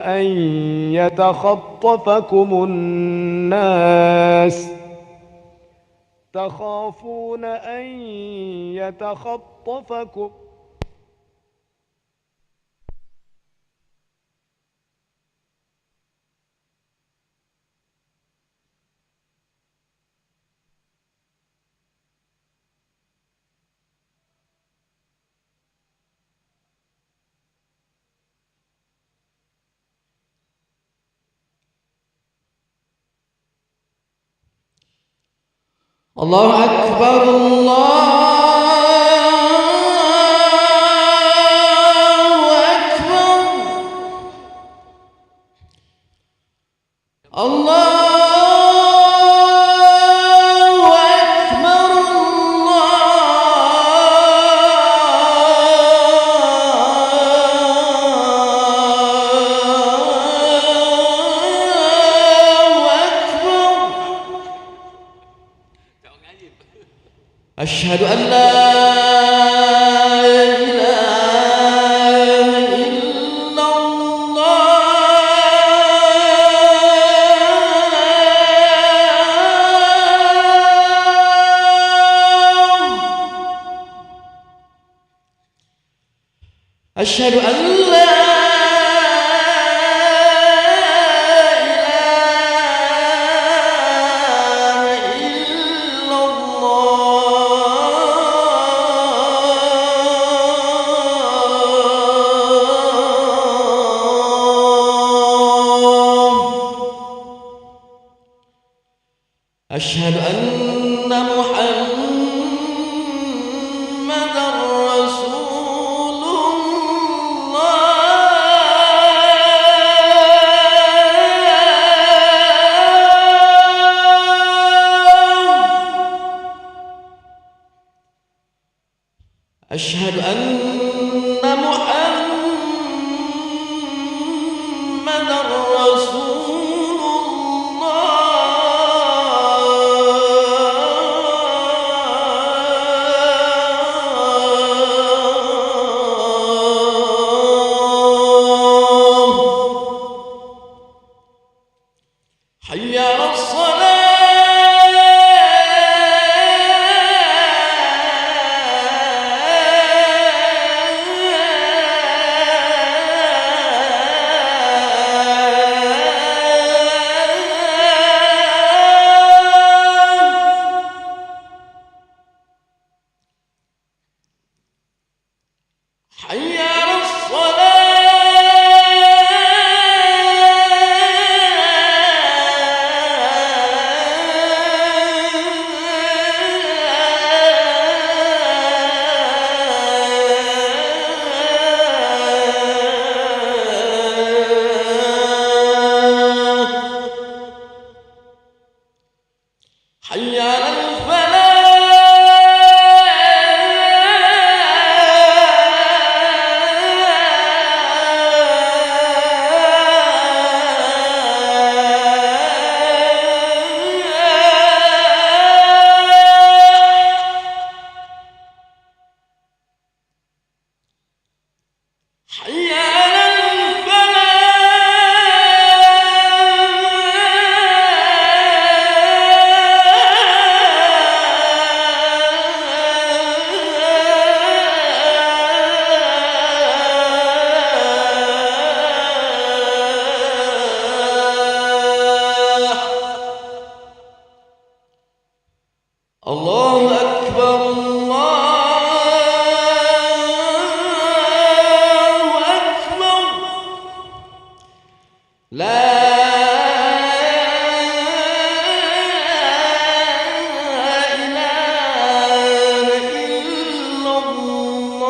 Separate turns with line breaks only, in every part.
أن يتخطفكم الناس تخافون أن يتخطفكم
الله أكبر الله أكبر الله أكبر أشهد أن لا إله إلا الله أشهد أن لا أشهد أن محمدًا رسول الله أشهد أن محمدًا رسول الله حي على حي على حي على حي على الله أكبر الله أكبر لا إله إلا الله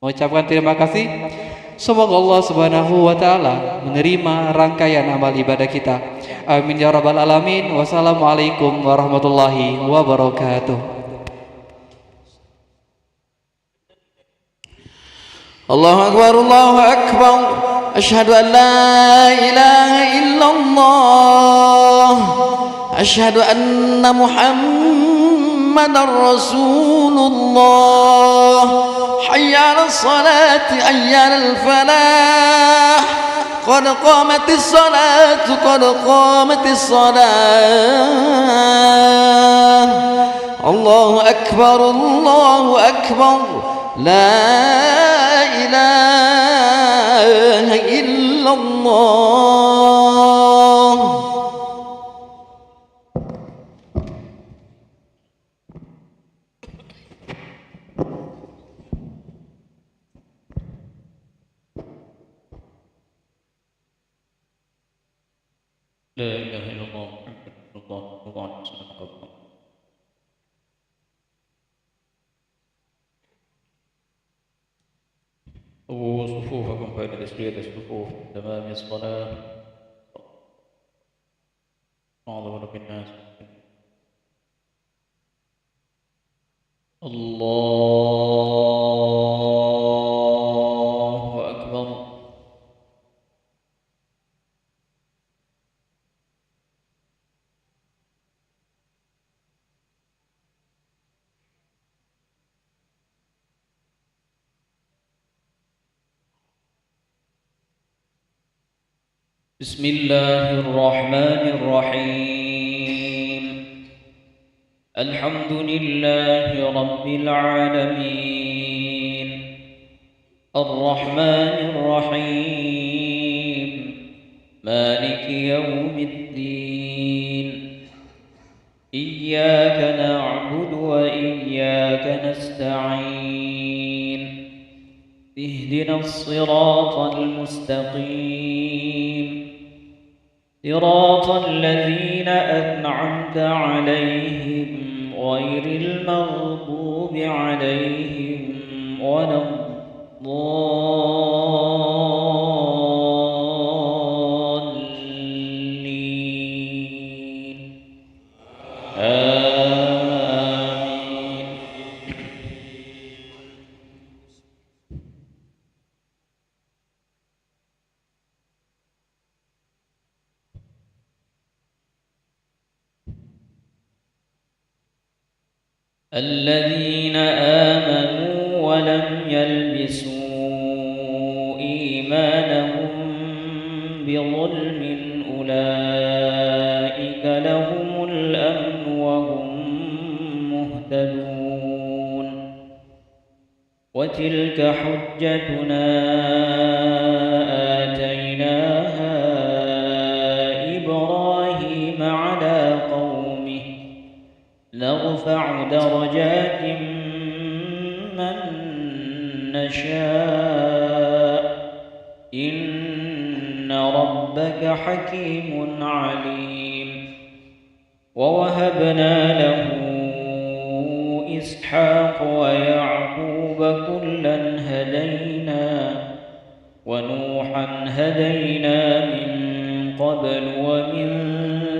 mengucapkan terima kasih. Semoga Allah Subhanahu wa taala menerima rangkaian amal ibadah kita. Amin ya rabbal alamin. Wassalamualaikum warahmatullahi wabarakatuh.
الله أكبر الله أكبر أشهد أن لا إله إلا الله أشهد أن محمدا رسول الله حي على الصلاة حي على الفلاح قد قامت الصلاة قد قامت الصلاة الله أكبر لا إله إلا الله
لا إله إلا الله محمد رسول الله صلى الله عليه وسلم. سووا صفوفكم بين تسوية الصفوف تمام الصلاة. أعوذ برب الناس. الله أكبر. بسم الله الرحمن الرحيم. الحمد لله رب العالمين الرحمن الرحيم مالك يوم الدين إياك نعبد وإياك نستعين اهدنا الصراط المستقيم صراط الذين أنعمت عليهم غير المغضوب عليهم ولا الضالين آمين. الذين آمنوا ولم يلبسوا إيمانهم بظلم أولئك لهم الأمن وهم مهتدون. وتلك حجتنا آتيناها إبراهيم على قومه نرفع درجات من نشاء إن ربك حكيم عليم. ووهبنا له إسحاق ويعقوب كلا هدينا ونوحا هدينا من قبل ومن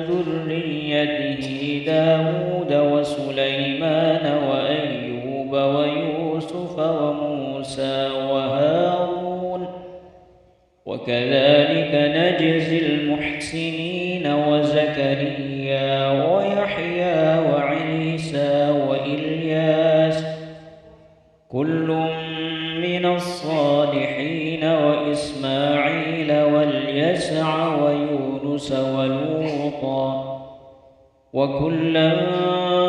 ذريته داود وسليمان وأيوب ويوسف وموسى وهارون وكذلك نجزي المحسنين وزكريا ويحيى وعيسى وإلياس كل من الصالحين وإسماعيل واليسع ويونس ولوطا وكلا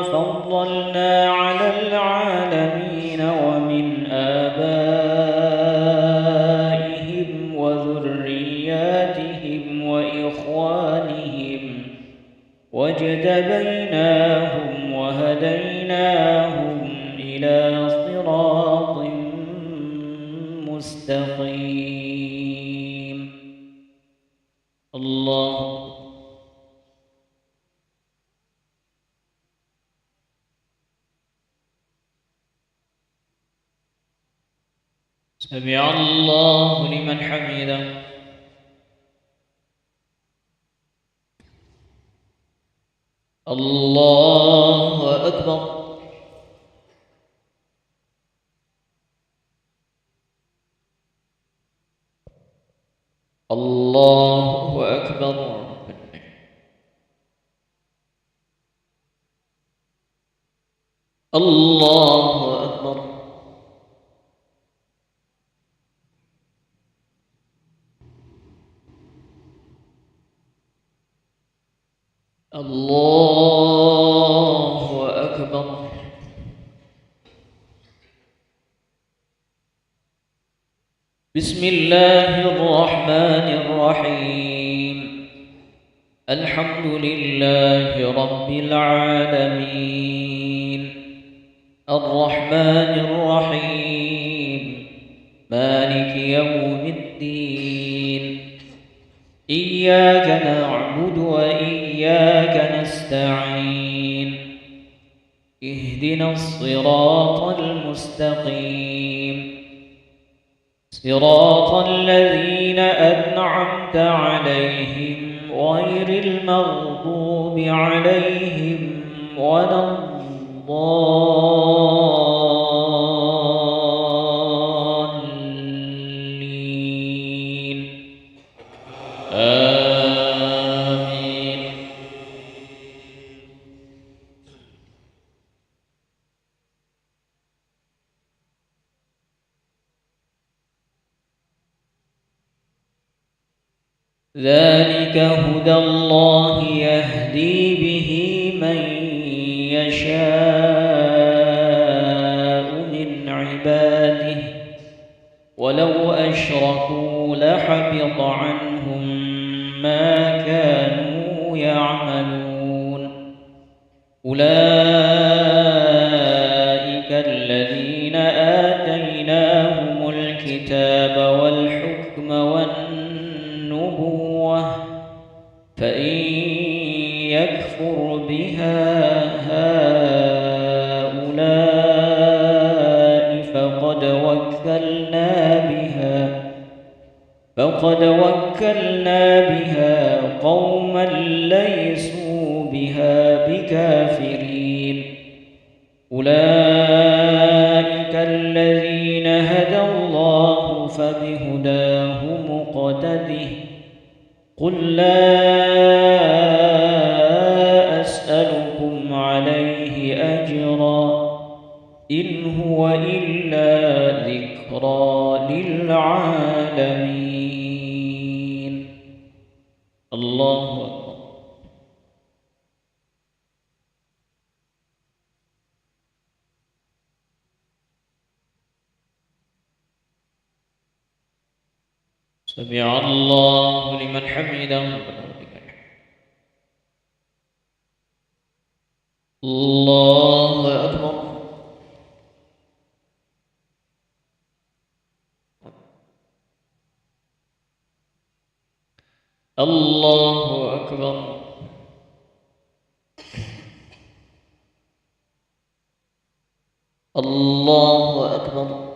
فضلنا على العالمين ومن آبائهم وذرياتهم وإخوانهم واجتبيناهم وهديناهم إلى صراط مستقيم. الله سمع الله لمن حمده. الله أكبر. الله أكبر. الله أكبر. الله أكبر. بسم الله الرحمن الرحيم. الحمد لله رب العالمين الرحمن الرحيم مالك يوم الدين. إياك نعبد وإياك نستعين. اهدنا الصراط المستقيم صراط الذين أنعمت عليهم غير المغضوب عليهم ولا الضالين. آمين. ذلك هدى الله يهدي به من يشاء من عباده ولو أشركوا لحبط عنهم ما كانوا يعملون. أولئك الذين آتيناهم الكتاب والحكم والنبوة فإن يكفر بها هؤلاء فقد وكلنا بها قوما ليسوا بها بكافرين. أولئك الذين هدى الله فبهداه مقتده. قل لا أسألكم عليه أجرا إن هو إلا ذكرى للعالمين. الله أكبر. سمع الله لمن حمده. الله أكبر. الله أكبر. الله أكبر.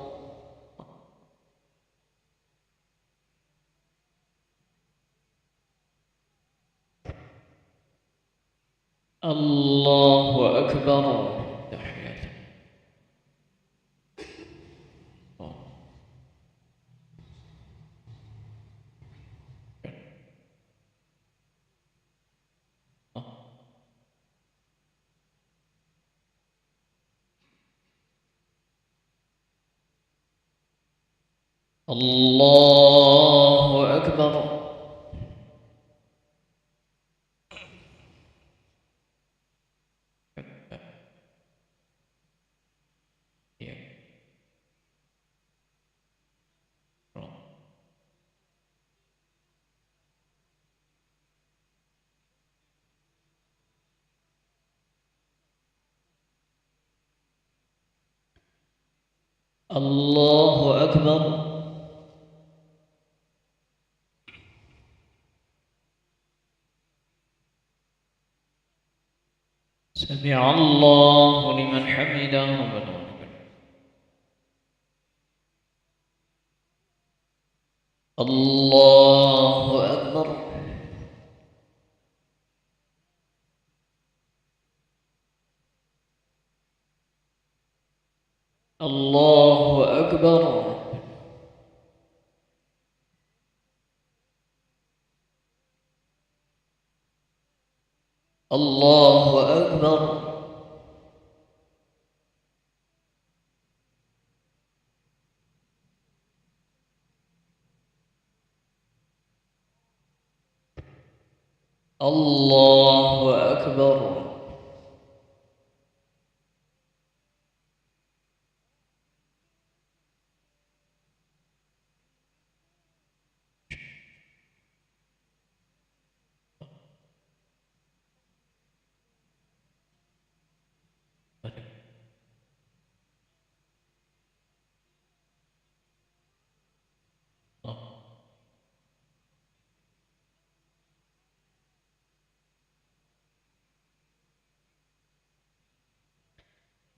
الله أكبر. الله أكبر. الله أكبر. سمع الله لمن حمده. الله أكبر. الله أكبر. الله أكبر. الله أكبر.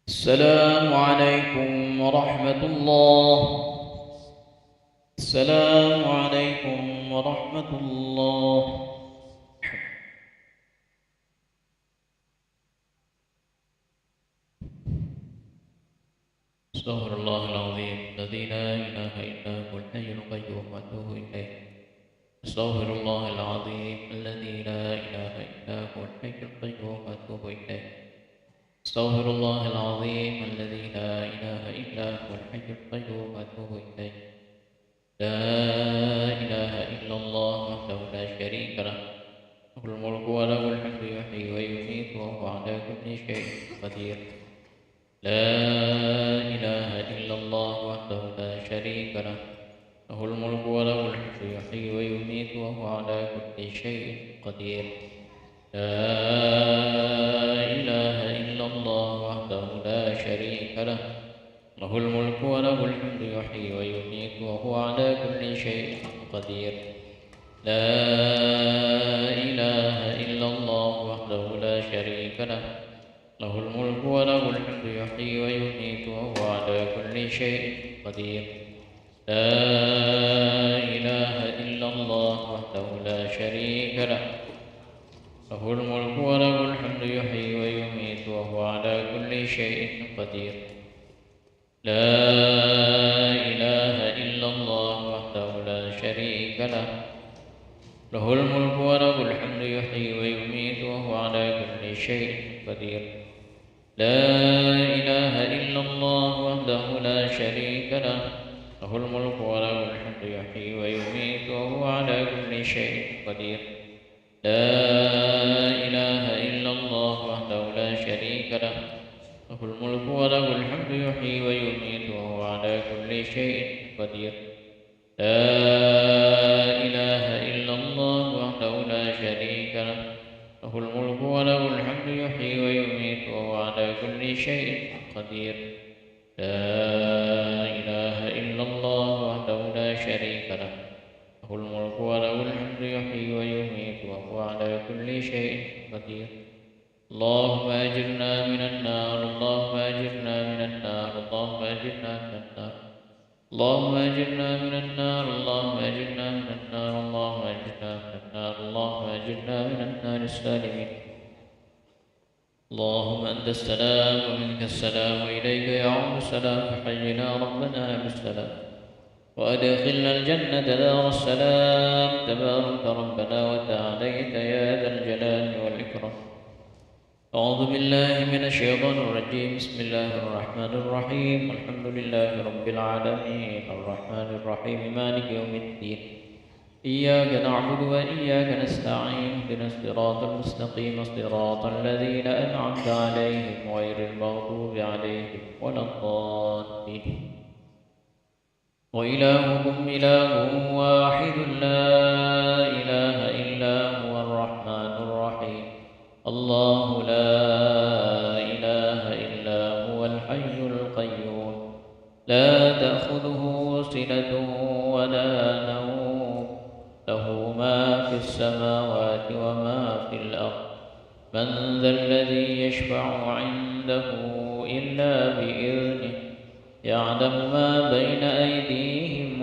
السلام عليكم ورحمة الله. السلام عليكم ورحمة الله. استغفر الله العظيم الذي لا إله إلا هو الحي القيوم وأتوب إليه. استغفر الله العظيم الذي لا إله إلا هو الحي القيوم وأتوب إليه. استغفر الله العظيم الذي لا إله إلا هو الحي القيوم وأتوب إليه. لا إله إلا الله وحده لا شريك له، له الملك وله الحمد يحيي ويميت وهو على كل شيء قدير. لا إله إلا الله وحده لا شريك له، له الملك وله الحمد يحيي ويميت وهو على كل شيء قدير. لا إله إلا الله وحده لا شريك له، له الملك وله الحمد يحيي ويميت وهو على كل شيء قدير. لا إله إلا الله وحده لا شريك له، له الملك وله الحمد يحيي ويميت وهو على كل شيء قدير. لا إله إلا الله وحده لا شريك له، له الملك وله الحمد يحيي ويميت وهو على كل شيء قدير. لا إله إلا الله وحده لا شريك له، له الملك وله الحمد يحيي ويميت وهو على كل شيء قدير. لا إله إلا الله وحده لا شريك له، له الملك وله الحمد يحيي ويميت وهو على كل شيء قدير. لا إله إلا الله وحده لا شريك له، له الملك وله الحمد يحيي ويميت وهو على كل شيء قدير. لا إله إلا الله وحده لا شريك له، له الملك وله الحمد يحيي ويميت وهو على كل شيء قدير. لا إله إلا الله وحده لا شريك له، له الملك وله الحمد يحيي ويميت وهو على كل شيء قدير. اللهم أجرنا من النار، اللهم أجرنا من النار، اللهم أجرنا من النار، اللهم أجرنا من النار، اللهم أجرنا من النار، اللهم أجرنا من النار، اللهم أجرنا من النار السالمين. اللهم أنت السلام ومنك السلام وإليك يعود السلام، فحينا ربنا بالسلام وأدخلنا الجنة دار السلام. تبارك ربنا وتعاليت يا ذا الجلال والإكرام. أعوذ بالله من الشيطان الرجيم. بسم الله الرحمن الرحيم. الحمد لله رب العالمين الرحمن الرحيم مالك يوم الدين. إياك نعبد وإياك نستعين. اهدنا الصراط المستقيم صراط الذين أنعمت عليهم غير المغضوب عليهم ولا الضالين. وإلهكم إله واحد لا إله إلا هو الرحمن الرحيم. الله لا إله إلا هو الحي القيوم، لا تأخذه سنة ولا نوم، له ما في السماوات وما في الأرض. من ذا الذي يشفع عنده إلا بإذنه، يعلم ما بين أيديهم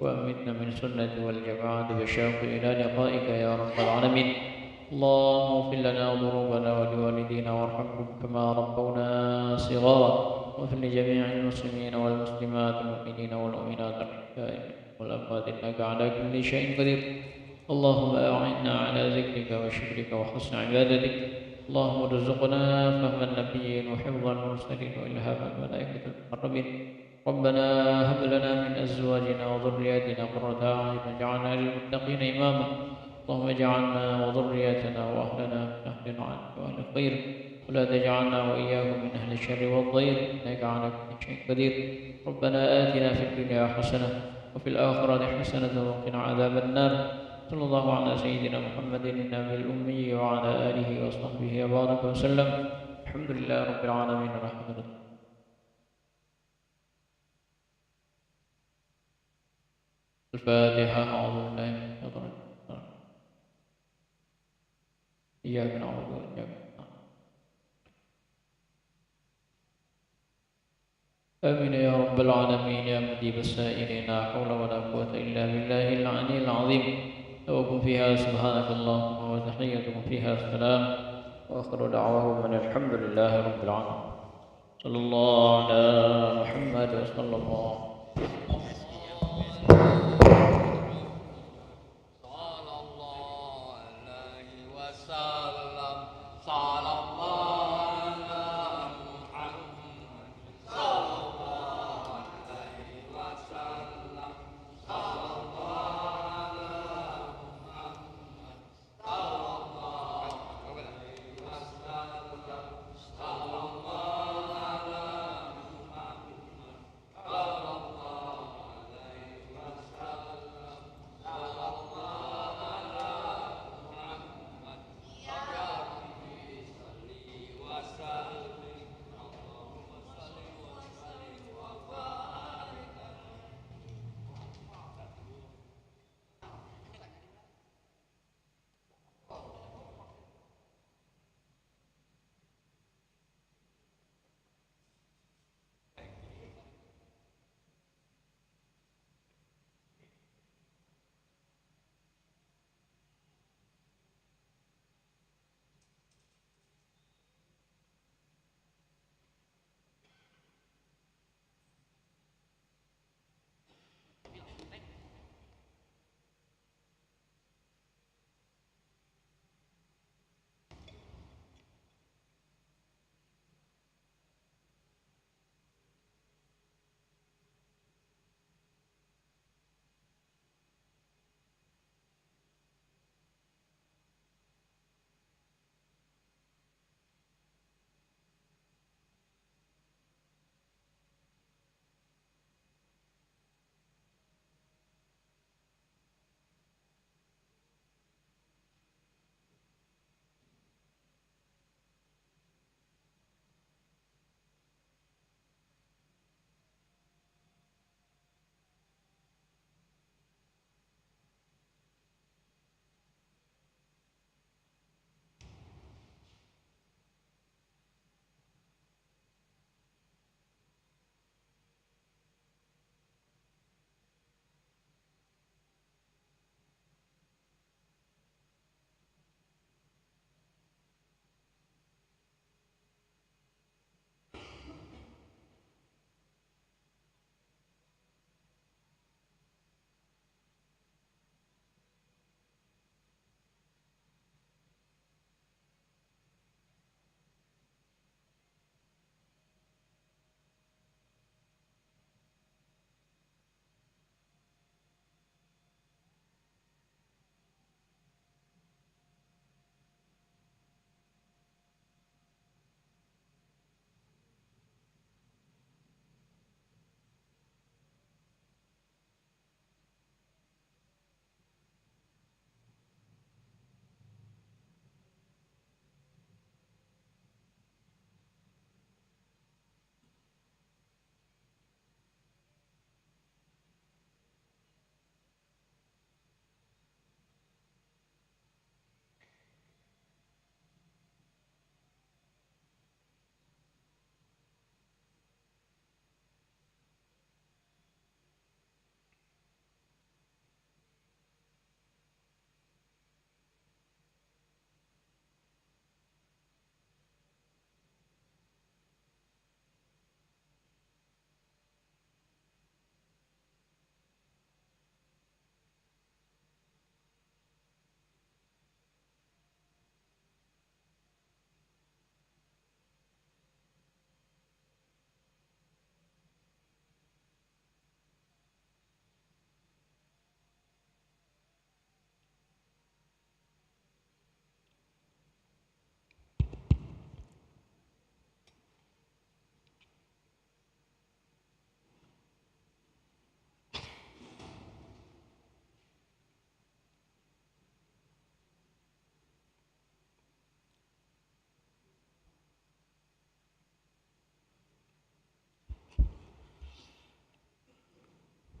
وأمتنا من سنة والجماعة بشوق إلى لقائك يا رب العالمين. اللهم اغفر لنا ذنوبنا ولوالدينا وارحمهم كما ربونا صغارا، واغفر لجميع المسلمين والمسلمات المؤمنين والمؤمنات الأحياء والأموات إنك على كل شيء قدير. اللهم أعنا على ذكرك وشكرك وحسن عبادتك. اللهم ارزقنا فهم النبيين وحفظ المرسلين وإلهام الملائكة المقربين. ربنا هب لنا من أزواجنا وذرياتنا قرة أعين واجعلنا للمتقين إماما. اللهم اجعلنا وذرياتنا وأهلنا من أهل العدل وأهل الخير، ولا تجعلنا وإياهم من أهل الشر والضير إنك على كل شيء قدير. ربنا آتنا في الدنيا حسنة وفي الآخرة حسنة وقنا عذاب النار. صلى الله على سيدنا محمد النبي الأمي وعلى آله وصحبه وبارك وسلم. الحمد لله رب العالمين الرحمن الرحيم. الفاتحة. أعوذ بالله من الشيطان الرجيم. إياك نعبد وإياك نستعين. آمين يا رب العالمين يا مجيب السائلين. لا حول ولا قوة إلا بالله العلي العظيم. توكم فيها سبحانك اللهم وتحيتكم فيها السلام، وآخر دعواهم من الحمد لله رب العالمين. صلى الله على محمد وصلى الله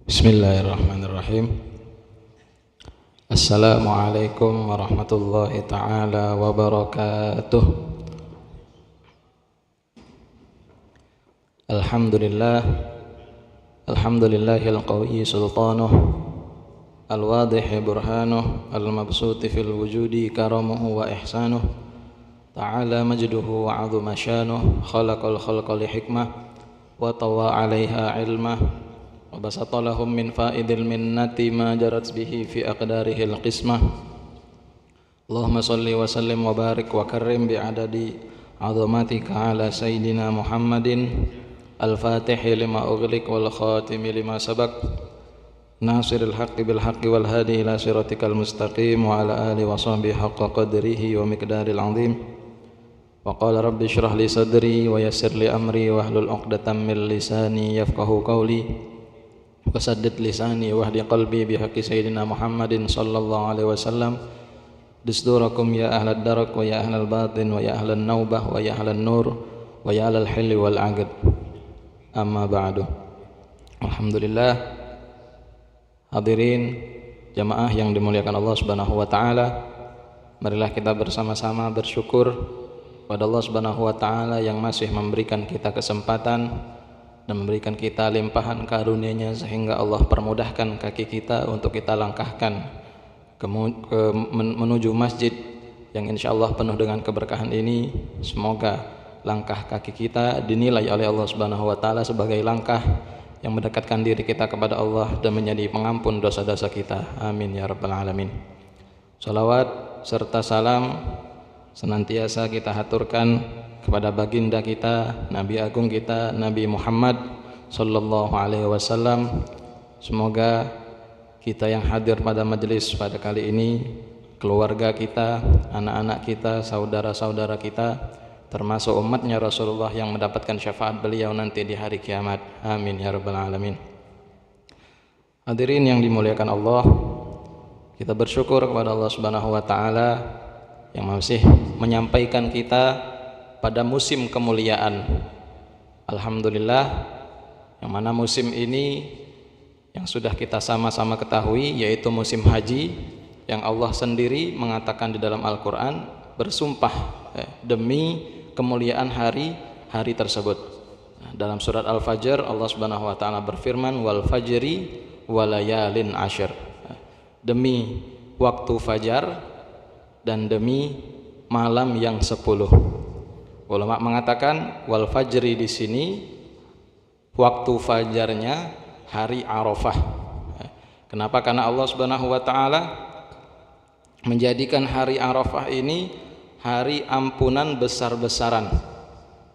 Bismillahirrahmanirrahim. Assalamualaikum warahmatullahi taala wabarakatuh. Alhamdulillahil qawiyyi sultanuh, al-wadihi burhanuh, al-mabsuti fil wujudi karamuhu wa ihsanuh, ta'ala majduhu wa 'azuma syanuh, khalaqal khalqa li hikmah wa tawa 'alaiha ilmah wa basata lahum min faidil minnati ma jarat bihi fi aqdarihil qismah. Allahumma salli wa sallim wa barik wa karrim bi adadi 'azamatika ala sayyidina Muhammadin al-fatihi lima ughliq wal khatimi lima sabaq nasiril haqqi bil haqqi wal hadi ila siratikal mustaqim wa ala alihi wa sahbihi haqqa qadrihi wa miqdaril 'azim. Wa qala rabbi shrah li sadri wa yassir li amri wa hlul 'uqdatam min lisani yafqahu qawli wa saddid lisani wa hdi qalbi bi haqqi sayyidina Muhammadin sallallahu alaihi wasallam. Dusdurakum ya ahlad darak wa ya ahlal batin wa ya ahlan naubah wa ya ahlan nur wa ya ahlal hilli wal 'aqd. Amma ba'du. Alhamdulillah, hadirin jamaah yang dimuliakan Allah Subhanahu wa taala, marilah kita bersama-sama bersyukur pada Allah Subhanahu wa taala yang masih memberikan kita kesempatan dan memberikan kita limpahan karunia-Nya sehingga Allah permudahkan kaki kita untuk kita langkahkan menuju masjid yang insyaallah penuh dengan keberkahan ini. Semoga langkah kaki kita dinilai oleh Allah Subhanahu wa taala sebagai langkah yang mendekatkan diri kita kepada Allah dan menjadi pengampun dosa-dosa kita. Amin ya rabbal alamin. Salawat serta salam senantiasa kita haturkan kepada baginda kita, Nabi agung kita, Nabi Muhammad sallallahu alaihi wasallam. Semoga kita yang hadir pada majelis pada kali ini, keluarga kita, anak-anak kita, saudara-saudara kita, termasuk umatnya Rasulullah yang mendapatkan syafaat beliau nanti di hari kiamat. Amin ya rabbal alamin. Hadirin yang dimuliakan Allah, kita bersyukur kepada Allah Subhanahu wa taala yang masih menyampaikan kita pada musim kemuliaan. Alhamdulillah, yang mana musim ini yang sudah kita sama-sama ketahui yaitu musim haji, yang Allah sendiri mengatakan di dalam Al-Qur'an bersumpah demi kemuliaan hari tersebut. Dalam surat Al-Fajr Allah Subhanahu wa taala berfirman, wal fajri walayalin ashir, demi waktu fajar dan demi malam yang 10. Ulama mengatakan wal fajri di sini waktu fajarnya hari Arafah. Kenapa? Karena Allah Subhanahu wa taala menjadikan hari Arafah ini hari ampunan besar-besaran,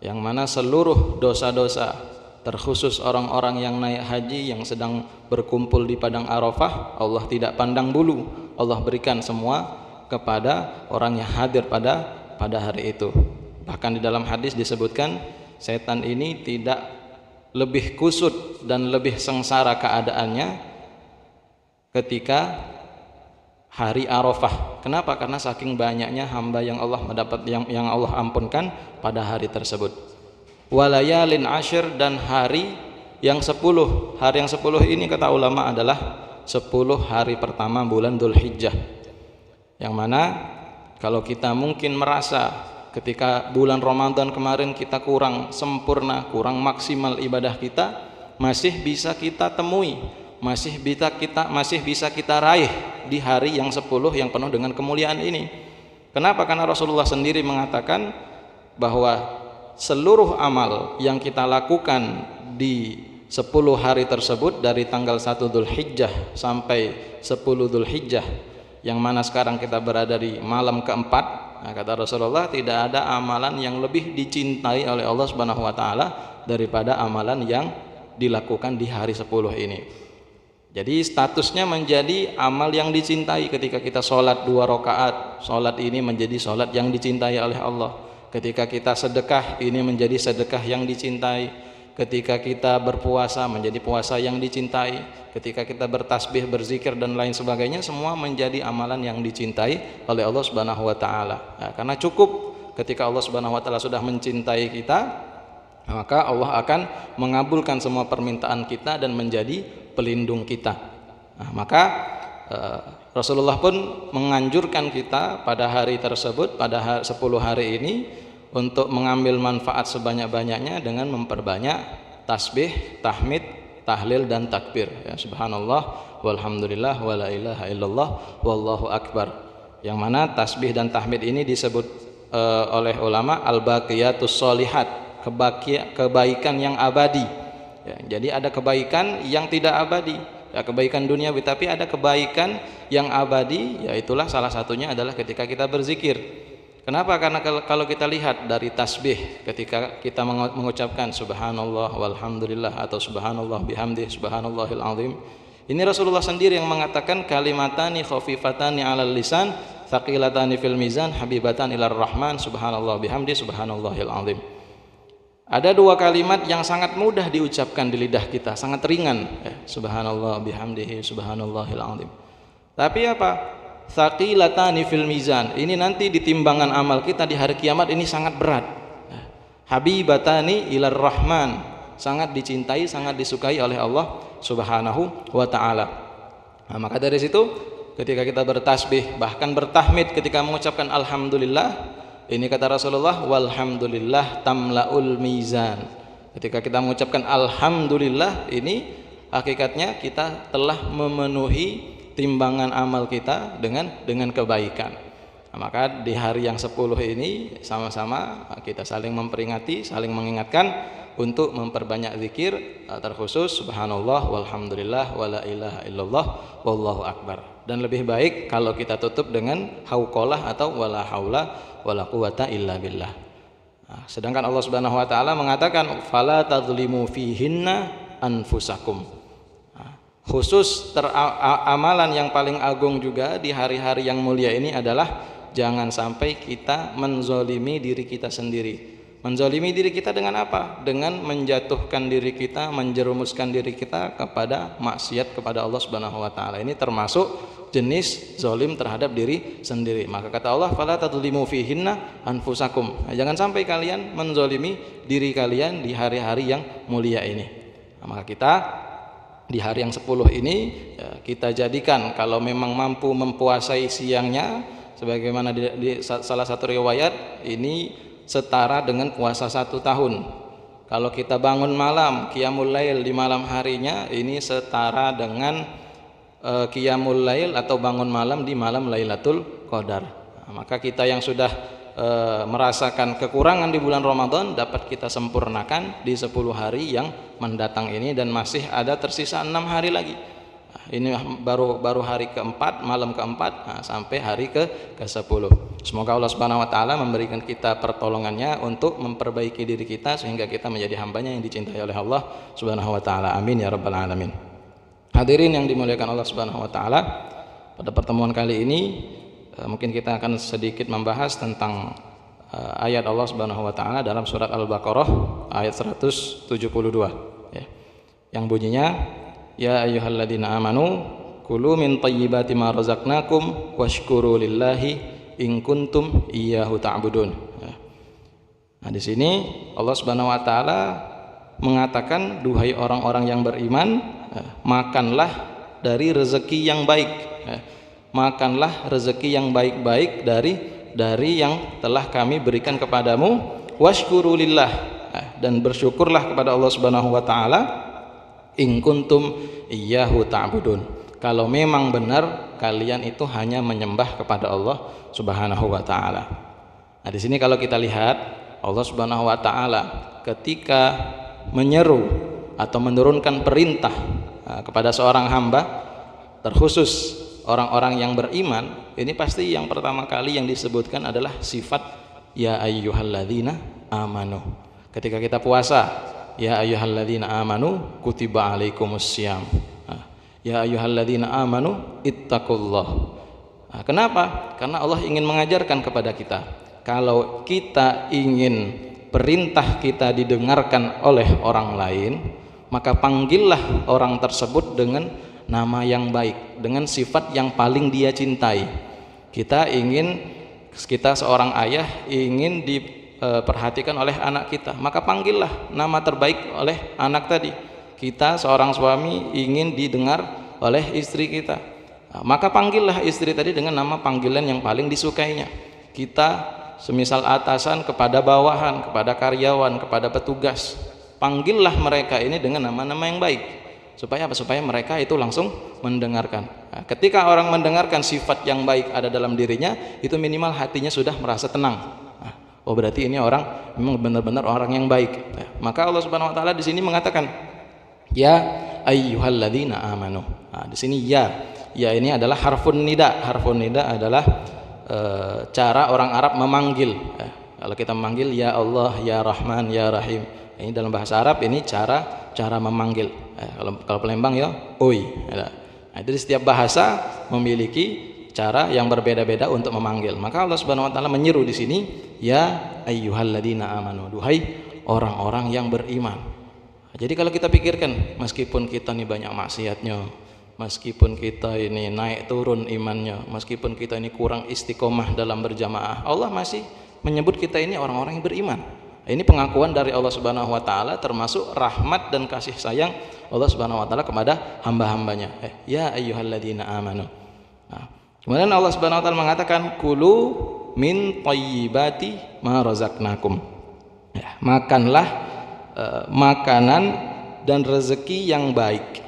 yang mana seluruh dosa-dosa, terkhusus orang-orang yang naik haji yang sedang berkumpul di padang Arafah, Allah tidak pandang bulu, Allah berikan semua kepada orang yang hadir pada hari itu. Bahkan di dalam hadis disebutkan setan ini tidak lebih kusut dan lebih sengsara keadaannya ketika hari Arafah. Kenapa? Karena saking banyaknya hamba yang Allah yang Allah ampunkan pada hari tersebut. Walayalin ashir, dan hari yang 10. Hari yang 10 ini kata ulama adalah 10 hari pertama bulan Dzulhijjah. Yang mana kalau kita mungkin merasa ketika bulan Ramadan kemarin kita kurang sempurna, kurang maksimal ibadah kita, masih bisa kita temui, masih bisa kita raih di hari yang 10 yang penuh dengan kemuliaan ini. Kenapa? Karena Rasulullah sendiri mengatakan bahwa seluruh amal yang kita lakukan di 10 hari tersebut, dari tanggal 1 Dzulhijjah sampai 10 Dzulhijjah, yang mana sekarang kita berada di malam keempat, nah, kata Rasulullah tidak ada amalan yang lebih dicintai oleh Allah Subhanahu wa taala daripada amalan yang dilakukan di hari 10 ini. Jadi statusnya menjadi amal yang dicintai. Ketika kita sholat 2 rakaat, sholat ini menjadi sholat yang dicintai oleh Allah. Ketika kita sedekah, ini menjadi sedekah yang dicintai. Ketika kita berpuasa, menjadi puasa yang dicintai. Ketika kita bertasbih, berzikir dan lain sebagainya, semua menjadi amalan yang dicintai oleh Allah Subhanahu wa taala. Nah, karena cukup ketika Allah Subhanahu wa taala sudah mencintai kita, maka Allah akan mengabulkan semua permintaan kita dan menjadi pelindung kita. Nah, maka Rasulullah pun menganjurkan kita pada hari tersebut, pada 10 hari ini, untuk mengambil manfaat sebanyak-banyaknya dengan memperbanyak tasbih, tahmid, tahlil dan takbir. Ya, subhanallah walhamdulillah wala ilaha illallah wallahu akbar. Yang mana tasbih dan tahmid ini disebut oleh ulama al-baqiyatus sholihat, kebaikan yang abadi. Ya, jadi ada kebaikan yang tidak abadi, ya, kebaikan duniawi, tapi ada kebaikan yang abadi, yaitulah salah satunya adalah ketika kita berzikir. Kenapa? Karena kalau kita lihat dari tasbih, ketika kita mengucapkan subhanallah walhamdulillah atau subhanallah bihamdih subhanallahil azim, ini Rasulullah sendiri yang mengatakan kalimatani khafifatani 'alal lisan thaqilatani fil mizan habibatan ilar rahman subhanallah bihamdih subhanallahil azim. Ada dua kalimat yang sangat mudah diucapkan di lidah kita, sangat ringan, subhanallah bihamdihi subhanallahil azim. Tapi apa? Thaqilatani fil mizan. Ini nanti di timbangan amal kita di hari kiamat ini sangat berat. Habibatani ilar rahman, sangat dicintai, sangat disukai oleh Allah Subhanahu wa taala. Nah, maka dari situ ketika kita bertasbih, bahkan bertahmid ketika mengucapkan alhamdulillah, ini kata Rasulullah, walhamdulillah tamlaul mizan. Ketika kita mengucapkan alhamdulillah, ini hakikatnya kita telah memenuhi timbangan amal kita dengan kebaikan. Nah, maka di hari yang 10 ini sama-sama kita saling memperingati, saling mengingatkan untuk memperbanyak zikir, terkhusus subhanallah walhamdulillah wala ilaha illallah wallahu akbar. Dan lebih baik kalau kita tutup dengan hauqalah atau wala haula wala quwata illa billah. Nah, sedangkan Allah Subhanahu wa taala mengatakan fala tadzlimu fihinna anfusakum. Nah, khusus amalan yang paling agung juga di hari-hari yang mulia ini adalah jangan sampai kita menzolimi diri kita sendiri. Menzolimi diri kita dengan apa? Dengan menjatuhkan diri kita, menjerumuskan diri kita kepada maksiat kepada Allah Subhanahu wa taala. Ini termasuk jenis zolim terhadap diri sendiri. Maka kata Allah, fala tadzlimu fihinna anfusakum. Nah, jangan sampai kalian menzolimi diri kalian di hari-hari yang mulia ini. Nah, maka kita di hari yang 10 ini ya, kita jadikan kalau memang mampu mempuasai siangnya, sebagaimana di salah satu riwayat ini setara dengan puasa 1 tahun. Kalau kita bangun malam qiyamul lail di malam harinya, ini setara dengan qiyamul lail atau bangun malam di malam Lailatul Qadar. Nah, maka kita yang sudah merasakan kekurangan di bulan Ramadan dapat kita sempurnakan di 10 hari yang mendatang ini, dan masih ada tersisa 6 hari lagi. Nah, ini baru hari keempat, malam keempat, nah, sampai hari ke-10. Semoga Allah Subhanahu wa taala memberikan kita pertolongannya untuk memperbaiki diri kita sehingga kita menjadi hambanya yang dicintai oleh Allah Subhanahu wa taala. Amin ya rabbal alamin. Hadirin yang dimuliakan Allah Subhanahu wa taala, pada pertemuan kali ini mungkin kita akan sedikit membahas tentang ayat Allah Subhanahu wa taala dalam surat Al-Baqarah ayat 172 ya. Yang bunyinya ya ayyuhalladzina amanu kulu min thayyibati ma razaqnakum washkuru lillahi in kuntum iyyahu ta'budun. Ya. Nah, di sini Allah Subhanahu wa taala mengatakan, duhai orang-orang yang beriman, makanlah dari rezeki yang baik. Makanlah rezeki yang baik-baik dari yang telah kami berikan kepadamu, washkurulillah, dan bersyukurlah kepada Allah Subhanahu wa taala, in kuntum iyyahu ta'budun, kalau memang benar kalian itu hanya menyembah kepada Allah Subhanahu wa taala. Nah, di sini kalau kita lihat Allah Subhanahu wa taala ketika menyeru atau menurunkan perintah kepada seorang hamba, terkhusus orang-orang yang beriman, ini pasti yang pertama kali yang disebutkan adalah sifat ya ayyuhalladzina amanu. Ketika kita puasa, ya ayyuhalladzina amanu kutiba alaikumussyam, ya ayyuhalladzina amanu ittaqullah. Nah, kenapa? Karena Allah ingin mengajarkan kepada kita, kalau kita ingin perintah kita didengarkan oleh orang lain, maka panggillah orang tersebut dengan nama yang baik, dengan sifat yang paling dia cintai. Kita seorang ayah ingin diperhatikan oleh anak kita, maka panggillah nama terbaik oleh anak tadi. kita seorang suami ingin didengar oleh istri kita, maka panggillah istri tadi dengan nama panggilan yang paling disukainya. Kita semisal atasan kepada bawahan, kepada karyawan, kepada petugas, panggillah mereka ini dengan nama-nama yang baik. Supaya apa? Supaya mereka itu langsung mendengarkan. Nah, ketika orang mendengarkan sifat yang baik ada dalam dirinya, itu minimal hatinya sudah merasa tenang. Nah, oh berarti ini orang memang benar-benar orang yang baik. Nah, maka Allah Subhanahu wa taala di sini mengatakan, ya ayyuhalladzina amanu. Nah, di sini ya ini adalah harfun nida. Harfun nida adalah cara orang Arab memanggil. Kalau kita memanggil ya Allah, ya Rahman, ya Rahim. Ini dalam bahasa Arab ini cara memanggil. Kalau Palembang ya oi. Nah, itu di setiap bahasa memiliki cara yang berbeda-beda untuk memanggil. Maka Allah Subhanahu wa taala menyeru di sini, ya ayyuhalladzina amanu, duhai orang-orang yang beriman. Jadi kalau kita pikirkan, meskipun kita ini banyak maksiatnya, meskipun kita ini naik turun imannya, meskipun kita ini kurang istiqomah dalam berjamaah, Allah masih menyebut kita ini orang-orang yang beriman. Ini pengakuan dari Allah Subhanahu wa taala, termasuk rahmat dan kasih sayang Allah Subhanahu wa taala kepada hamba-hambanya. Ya ayyuhalladzina amanu. Nah, kemudian Allah Subhanahu wa taala mengatakan, kulu min thayyibati ma razaqnakum. Ya, makanlah makanan dan rezeki yang baik.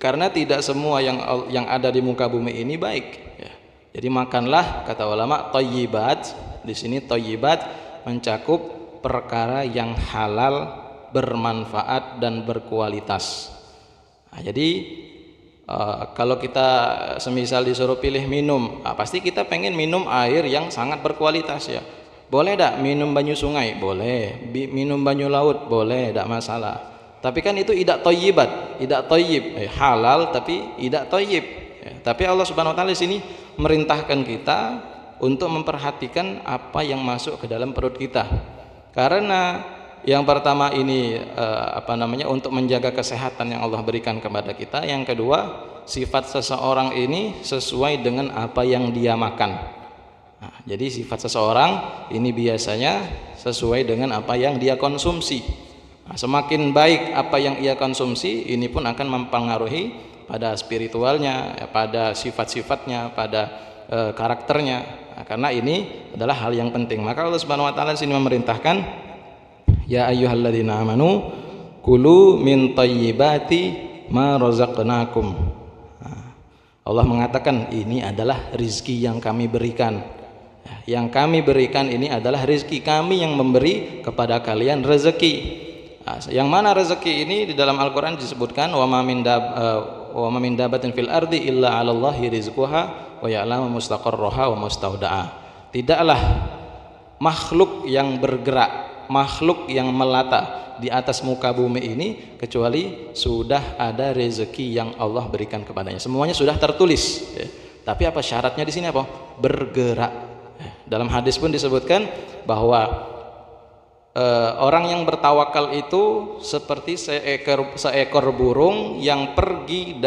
Karena tidak semua yang ada di muka bumi ini baik. Ya. Jadi makanlah, kata ulama, thayyibat. Di sini thayyibat mencakup perkara yang halal, bermanfaat dan berkualitas. Nah, jadi kalau kita semisal disuruh pilih minum, pasti kita pengen minum air yang sangat berkualitas ya. Boleh tak minum banyu sungai? Boleh. Minum banyu laut? Boleh, tidak masalah. Tapi kan itu tidak thayyibat, tidak thayyib, halal tapi tidak thayyib. Ya, tapi Allah Subhanahu wa taala di sini merintahkan kita untuk memperhatikan apa yang masuk ke dalam perut kita. Karena yang pertama ini untuk menjaga kesehatan yang Allah berikan kepada kita. Yang kedua, sifat seseorang ini sesuai dengan apa yang dia makan. Nah, jadi sifat seseorang ini biasanya sesuai dengan apa yang dia konsumsi. Nah, semakin baik apa yang ia konsumsi, ini pun akan mempengaruhi pada spiritualnya, pada sifat-sifatnya, pada karakternya. Nah, karena ini adalah hal yang penting. Maka Allah Subhanahu wa taala sini memerintahkan, ya ayyuhalladzina amanu kulu min thayyibati ma razaqnakum. Nah, Allah mengatakan ini adalah rizki yang kami berikan. Yang kami berikan ini adalah rizki kami yang memberi kepada kalian rezeki. Nah, yang mana rezeki ini di dalam Al-Qur'an disebutkan wa ma min dabatin fil ardi illa 'alallahi rizquha wa ya'lamu mustaqarraha wa mustauda'a. Tidaklah makhluk yang bergerak, makhluk yang melata di atas muka bumi ini kecuali sudah ada rezeki yang Allah berikan kepadanya. Semuanya sudah tertulis. Ya. Tapi apa syaratnya di sini apa? Bergerak. Ya. Dalam hadis pun disebutkan bahwa orang yang bertawakal itu seperti seekor burung yang pergi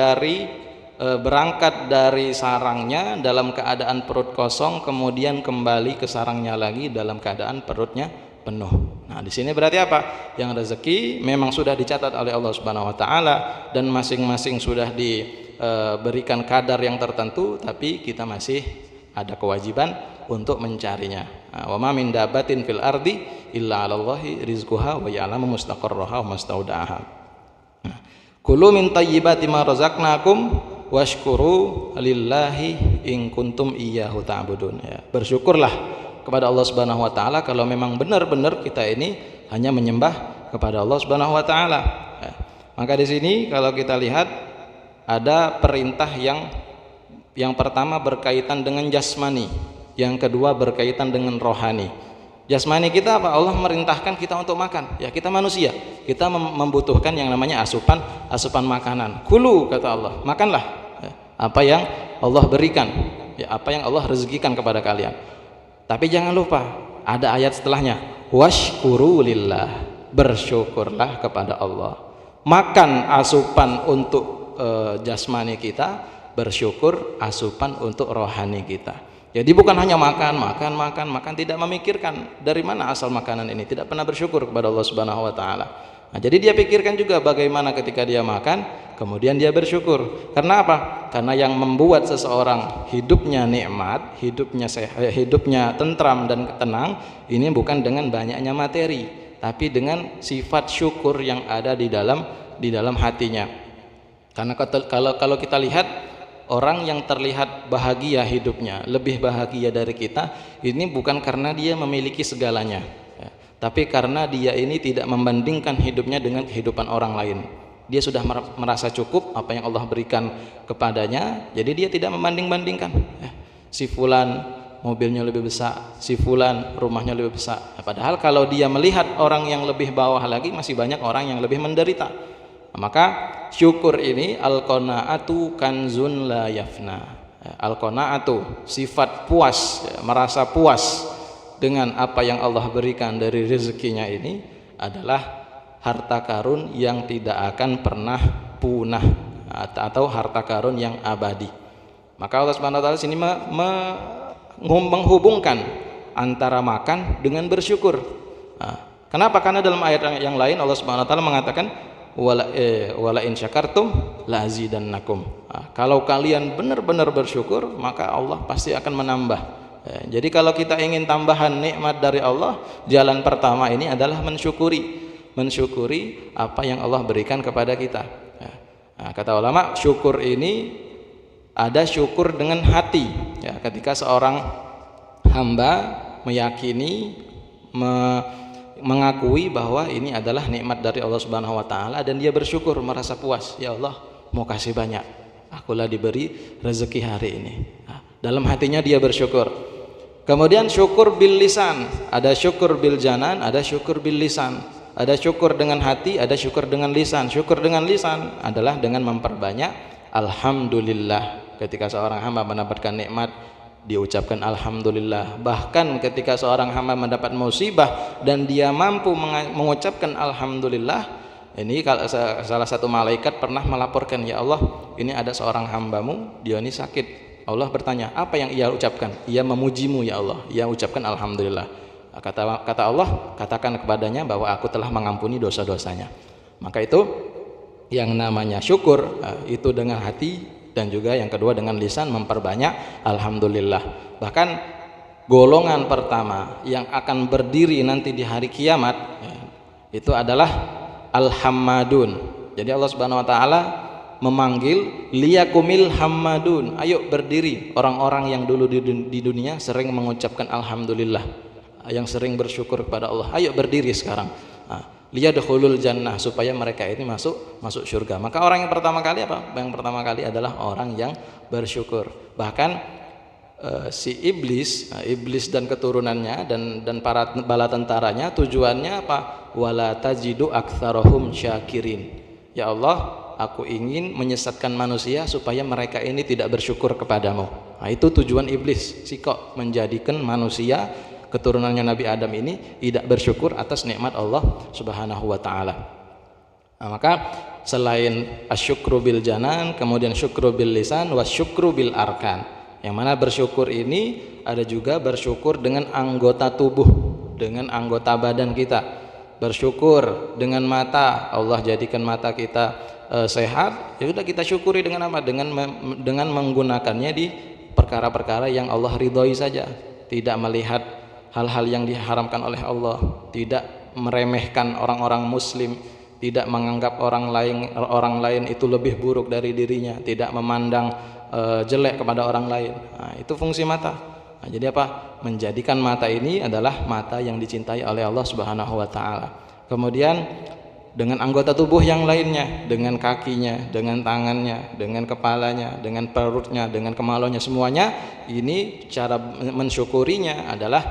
berangkat dari sarangnya dalam keadaan perut kosong, kemudian kembali ke sarangnya lagi dalam keadaan perutnya penuh. Nah, di sini berarti apa? Yang rezeki memang sudah dicatat oleh Allah Subhanahu wa taala dan masing-masing sudah diberikan kadar yang tertentu, tapi kita masih ada kewajiban untuk mencarinya. Wa ma min dabatin fil ardi illa 'alallahi rizquha wa ya'lamu mustaqarraha wa mustaudaha. Kulu min thayyibati ma razaqnakum washkuru lillahi in kuntum iyyahu ta'budun. Ya, bersyukurlah kepada Allah Subhanahu wa taala kalau memang benar-benar kita ini hanya menyembah kepada Allah Subhanahu wa taala. Ya, maka di sini kalau kita lihat ada perintah yang pertama berkaitan dengan jasmani, yang kedua berkaitan dengan rohani. Jasmani kita apa? Allah merintahkan kita untuk makan. Ya, kita manusia, kita membutuhkan yang namanya asupan makanan. Kulu, kata Allah, makanlah ya, apa yang Allah berikan, ya, apa yang Allah rezekikan kepada kalian. Tapi jangan lupa ada ayat setelahnya, washkuru lillah, bersyukurlah kepada Allah. Makan asupan untuk jasmani kita, bersyukur asupan untuk rohani kita. Jadi bukan hanya makan, tidak memikirkan dari mana asal makanan ini, tidak pernah bersyukur kepada Allah Subhanahu wa taala. Nah, jadi dia pikirkan juga bagaimana ketika dia makan, kemudian dia bersyukur. Karena apa? Karena yang membuat seseorang hidupnya nikmat, hidupnya sehat, hidupnya tentram dan tenang, ini bukan dengan banyaknya materi, tapi dengan sifat syukur yang ada di dalam hatinya. Karena kalau kita lihat orang yang terlihat bahagia hidupnya, lebih bahagia dari kita, ini bukan karena dia memiliki segalanya, ya, tapi karena dia ini tidak membandingkan hidupnya dengan kehidupan orang lain. Dia sudah merasa cukup apa yang Allah berikan kepadanya, jadi dia tidak membanding-bandingkan. Si fulan mobilnya lebih besar, si fulan rumahnya lebih besar. Padahal kalau dia melihat orang yang lebih bawah lagi, masih banyak orang yang lebih menderita. Maka syukur ini al-qanaatu kanzun la yafna. Al-qanaatu sifat puas, merasa puas dengan apa yang Allah berikan dari rezekinya ini adalah harta karun yang tidak akan pernah punah, atau harta karun yang abadi. Maka Allah Subhanahu wa taala sini menghubungkan antara makan dengan bersyukur. Kenapa? Karena dalam ayat yang lain Allah Subhanahu wa taala mengatakan wala in syakartum la azidannakum. Kalau kalian benar-benar bersyukur, maka Allah pasti akan menambah. Jadi kalau kita ingin tambahan nikmat dari Allah, jalan pertama ini adalah mensyukuri apa yang Allah berikan kepada kita. Kata ulama, syukur ini ada syukur dengan hati, ya, ketika seorang hamba meyakini, mengakui bahwa ini adalah nikmat dari Allah Subhanahu wa taala, dan dia bersyukur, merasa puas. Ya Allah, mau kasih banyak, akulah diberi rezeki hari ini. Dalam hatinya dia bersyukur. Kemudian syukur bil lisan, ada syukur bil janan, ada syukur bil lisan. Ada syukur dengan hati, ada syukur dengan lisan. Syukur dengan lisan adalah dengan memperbanyak alhamdulillah. Ketika seorang hamba mendapatkan nikmat, dia ucapkan alhamdulillah. Bahkan ketika seorang hamba mendapat musibah dan dia mampu mengucapkan alhamdulillah, ini kalau salah satu malaikat pernah melaporkan, ya Allah, ini ada seorang hambamu, dia ini sakit. Allah bertanya, apa yang ia ucapkan? Ia memujimu ya Allah, ia ucapkan alhamdulillah. Kata Allah, katakan kepadanya bahwa aku telah mengampuni dosa-dosanya. Maka itu yang namanya syukur, itu dengan hati, dan juga yang kedua dengan lisan, memperbanyak alhamdulillah. Bahkan golongan pertama yang akan berdiri nanti di hari kiamat, itu adalah al-hammadun. Jadi Allah Subhanahu wa taala memanggil liyakumil hammadun, ayo berdiri orang-orang yang dulu di dunia sering mengucapkan alhamdulillah, yang sering bersyukur kepada Allah, ayo berdiri sekarang, liyadkhulul jannah, supaya mereka ini masuk surga. Maka orang yang pertama kali apa? Yang pertama kali adalah orang yang bersyukur. Bahkan si iblis dan keturunannya dan para bala tentaranya, tujuannya apa? Wala tajidu aktsarahum syakirin. Ya Allah, aku ingin menyesatkan manusia supaya mereka ini tidak bersyukur kepadamu. Nah, itu tujuan iblis, sikok menjadikan manusia keturunannya Nabi Adam ini tidak bersyukur atas nikmat Allah Subhanahu wa taala. Nah, maka selain asyukru bil janan, kemudian syukru bil lisan, wasyukru bil arkan. Yang mana bersyukur ini ada juga bersyukur dengan anggota tubuh, dengan anggota badan kita. Bersyukur dengan mata, Allah jadikan mata kita sehat, ya sudah kita syukuri dengan apa? Dengan menggunakannya di perkara-perkara yang Allah ridhoi saja, tidak melihat hal-hal yang diharamkan oleh Allah, tidak meremehkan orang-orang muslim, tidak menganggap orang lain itu lebih buruk dari dirinya, tidak memandang jelek kepada orang lain. Nah, itu fungsi mata. Nah, jadi apa? Menjadikan mata ini adalah mata yang dicintai oleh Allah Subhanahu wa taala. Kemudian dengan anggota tubuh yang lainnya, dengan kakinya, dengan tangannya, dengan kepalanya, dengan perutnya, dengan kemaluannya, semuanya ini cara mensyukurinya adalah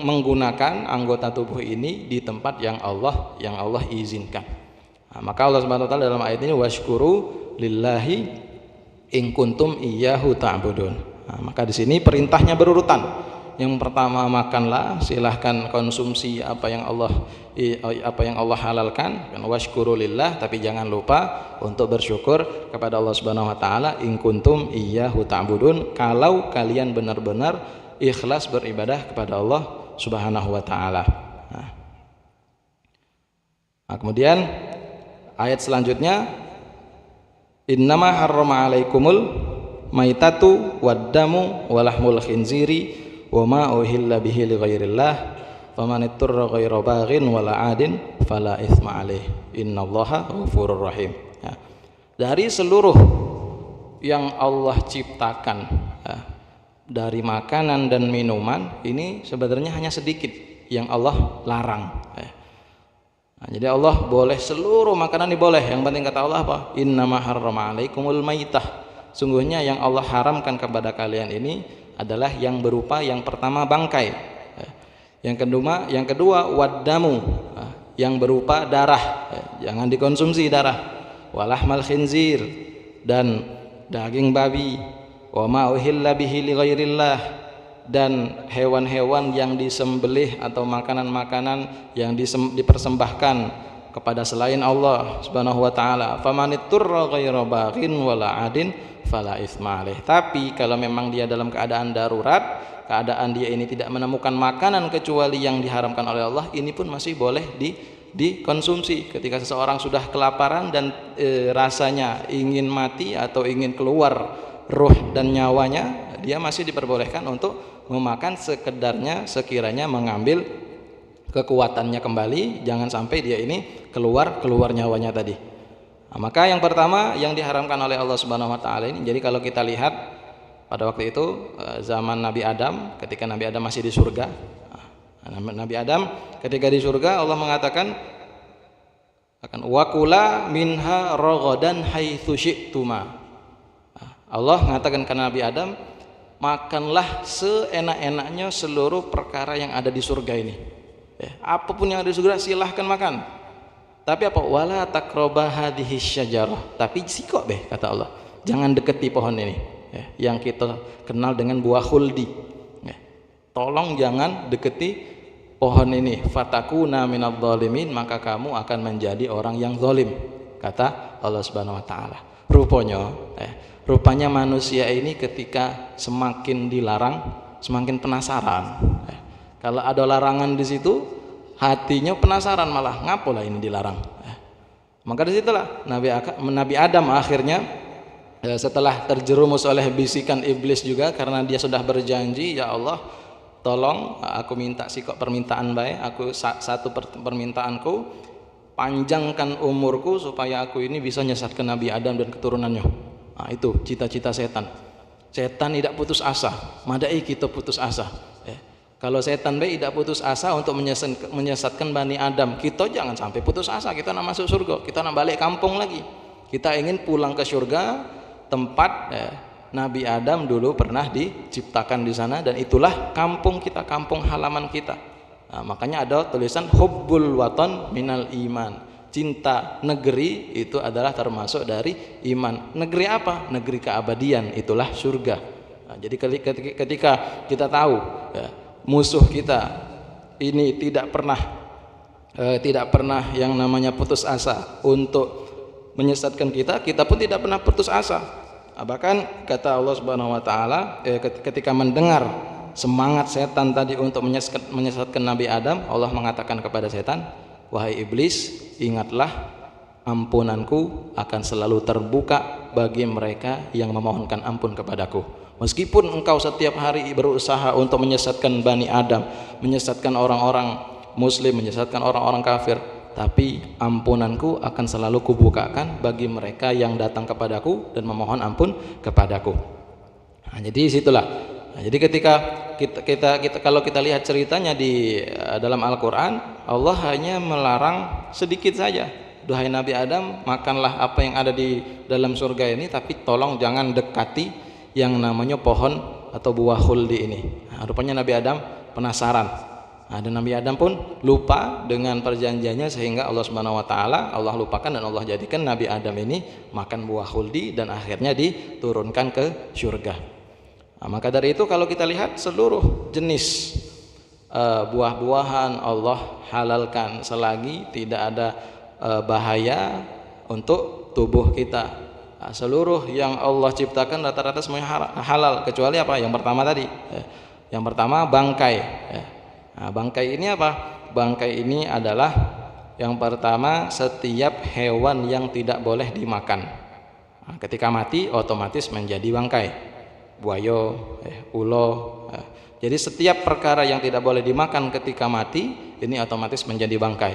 menggunakan anggota tubuh ini di tempat yang Allah izinkan. Nah, maka Allah Subhanahu wa taala dalam ayat ini washkuru lillahi in kuntum iyyahu ta'budun. Nah, maka di sini perintahnya berurutan. Yang pertama, makanlah, silahkan konsumsi apa yang Allah halalkan, dan washkuru lillah, tapi jangan lupa untuk bersyukur kepada Allah Subhanahu wa taala in kuntum iyyahu ta'budun, kalau kalian benar-benar ikhlas beribadah kepada Allah Subhanahu wa taala. Nah, Nah, kemudian ayat selanjutnya, innama harrama alaikumul maitatu waddamu walahmul khinziri wama uhilla bihi li ghairillah faman itturra ghaira baghin wala adin fala itsma alaih innallaha ghafurur rahim. Ya. Dari seluruh yang Allah ciptakan, ya, dari makanan dan minuman ini sebenarnya hanya sedikit yang Allah larang. Ya. Nah, jadi Allah boleh seluruh makanan ini boleh. Yang penting kata Allah apa? Innama harrama alaikumul maitah. Sungguhnya yang Allah haramkan kepada kalian ini adalah yang berupa yang pertama bangkai. Yang kedua waddamu, yang berupa darah. Jangan dikonsumsi darah. Walahmal khinzir, dan daging babi. Wa ma uhilla bihi li ghairillah, dan hewan-hewan yang disembelih atau makanan-makanan yang dipersembahkan kepada selain Allah Subhanahu wa taala. Famanitturra ghaira baghin wala adin fala itsma alaih. Tapi kalau memang dia dalam keadaan darurat, keadaan dia ini tidak menemukan makanan kecuali yang diharamkan oleh Allah, ini pun masih boleh dikonsumsi. Ketika seseorang sudah kelaparan dan rasanya ingin mati atau ingin keluar ruh dan nyawanya, dia masih diperbolehkan untuk memakan sekedarnya sekiranya mengambil kekuatannya kembali, jangan sampai dia ini keluar nyawanya tadi. Nah, maka yang pertama yang diharamkan oleh Allah Subhanahu wa taala ini, jadi kalau kita lihat pada waktu itu zaman Nabi Adam, ketika Nabi Adam masih di surga, Nabi Adam ketika di surga Allah mengatakan akan wakula minha ragadan haitsu syi'tuma. Allah mengatakan ke Nabi Adam, makanlah seenak-enaknya seluruh perkara yang ada di surga ini. Apapun yang ada di surga silahkan makan. Tapi apa? Wala taqraba hadhihi syajarah. Tapi sikok kata Allah. Jangan deketi pohon ini. Yang kita kenal dengan buah khuldi. Tolong jangan deketi pohon ini. Fatakuna minadh dhalimin, maka kamu akan menjadi orang yang zalim, kata Allah Subhanahu wa taala. Rupanya manusia ini ketika semakin dilarang semakin penasaran. Kalau ada larangan di situ, hatinya penasaran, malah ngapalah ini dilarang. Maka disitulah Nabi Adam akhirnya setelah terjerumus oleh bisikan iblis juga, karena dia sudah berjanji, ya Allah tolong aku minta sikok permintaan baik, aku satu permintaanku, panjangkan umurku supaya aku ini bisa nyesatkan Nabi Adam dan keturunannya. Nah, itu cita-cita setan. Setan tidak putus asa, madai kita putus asa. Kalau setan tidak putus asa untuk menyesatkan Bani Adam, kita jangan sampai putus asa. Kita nak masuk surga, kita nak balik kampung lagi. Kita ingin pulang ke surga, tempat Nabi Adam dulu pernah diciptakan di sana, dan itulah kampung kita, kampung halaman kita. Nah, makanya ada tulisan hubbul watan minal iman. Cinta negeri itu adalah termasuk dari iman. Negeri apa? Negeri keabadian, itulah surga. Nah, jadi ketika kita tahu musuh kita ini tidak pernah yang namanya putus asa untuk menyesatkan kita, kita pun tidak pernah putus asa. Bahkan kata Allah Subhanahu wa taala ketika mendengar semangat setan tadi untuk menyesatkan Nabi Adam, Allah mengatakan kepada setan, wahai iblis, ingatlah ampunanku akan selalu terbuka bagi mereka yang memohonkan ampun kepadaku. Meskipun engkau setiap hari berusaha untuk menyesatkan Bani Adam, menyesatkan orang-orang muslim, menyesatkan orang-orang kafir, tapi ampunanku akan selalu kubukakan bagi mereka yang datang kepadaku dan memohon ampun kepadaku. Nah, jadi situlah. Nah, jadi ketika kita kalau kita lihat ceritanya di dalam Al-Qur'an, Allah hanya melarang sedikit saja. Duhai Nabi Adam, makanlah apa yang ada di dalam surga ini, tapi tolong jangan dekati yang namanya pohon atau buah khuldi ini. Nah, rupanya Nabi Adam penasaran. Nah, dan Nabi Adam pun lupa dengan perjanjiannya, sehingga Allah Subhanahu wa taala Allah lupakan dan Allah jadikan Nabi Adam ini makan buah khuldi dan akhirnya diturunkan ke surga. Nah, maka dari itu kalau kita lihat seluruh jenis buah-buahan Allah halalkan selagi tidak ada bahaya untuk tubuh kita. Nah, seluruh yang Allah ciptakan rata-rata semuanya halal, kecuali apa? Yang pertama tadi. Yang pertama bangkai. Nah, bangkai ini apa? Bangkai ini adalah Yang pertama, setiap hewan yang tidak boleh dimakan. Nah, ketika mati otomatis menjadi bangkai. Buaya, ulo. Jadi setiap perkara yang tidak boleh dimakan ketika mati ini otomatis menjadi bangkai.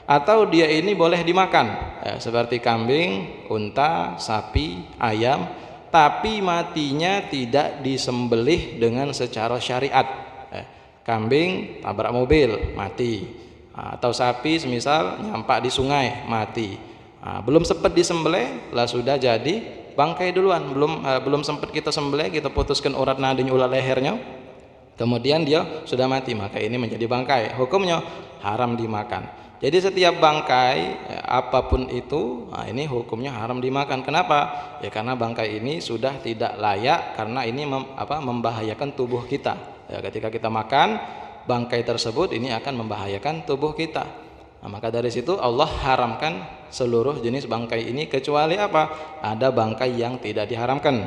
Atau dia ini boleh dimakan, seperti kambing, unta, sapi, ayam, tapi matinya tidak disembelih dengan secara syariat. Kambing tabrak mobil mati, atau sapi semisal nyampak di sungai mati. Belum sempat disembelih lah sudah jadi bangkai duluan. Belum sempat kita sembelih, kita putuskan urat nadinya, ulat lehernya, kemudian dia sudah mati, maka ini menjadi bangkai. Hukumnya haram dimakan. Jadi setiap bangkai apapun itu, ini hukumnya haram dimakan. Kenapa? Ya karena bangkai ini sudah tidak layak, karena ini membahayakan tubuh kita. Ya, ketika kita makan bangkai tersebut ini akan membahayakan tubuh kita. Nah, maka dari situ Allah haramkan seluruh jenis bangkai ini, kecuali apa? Ada bangkai yang tidak diharamkan.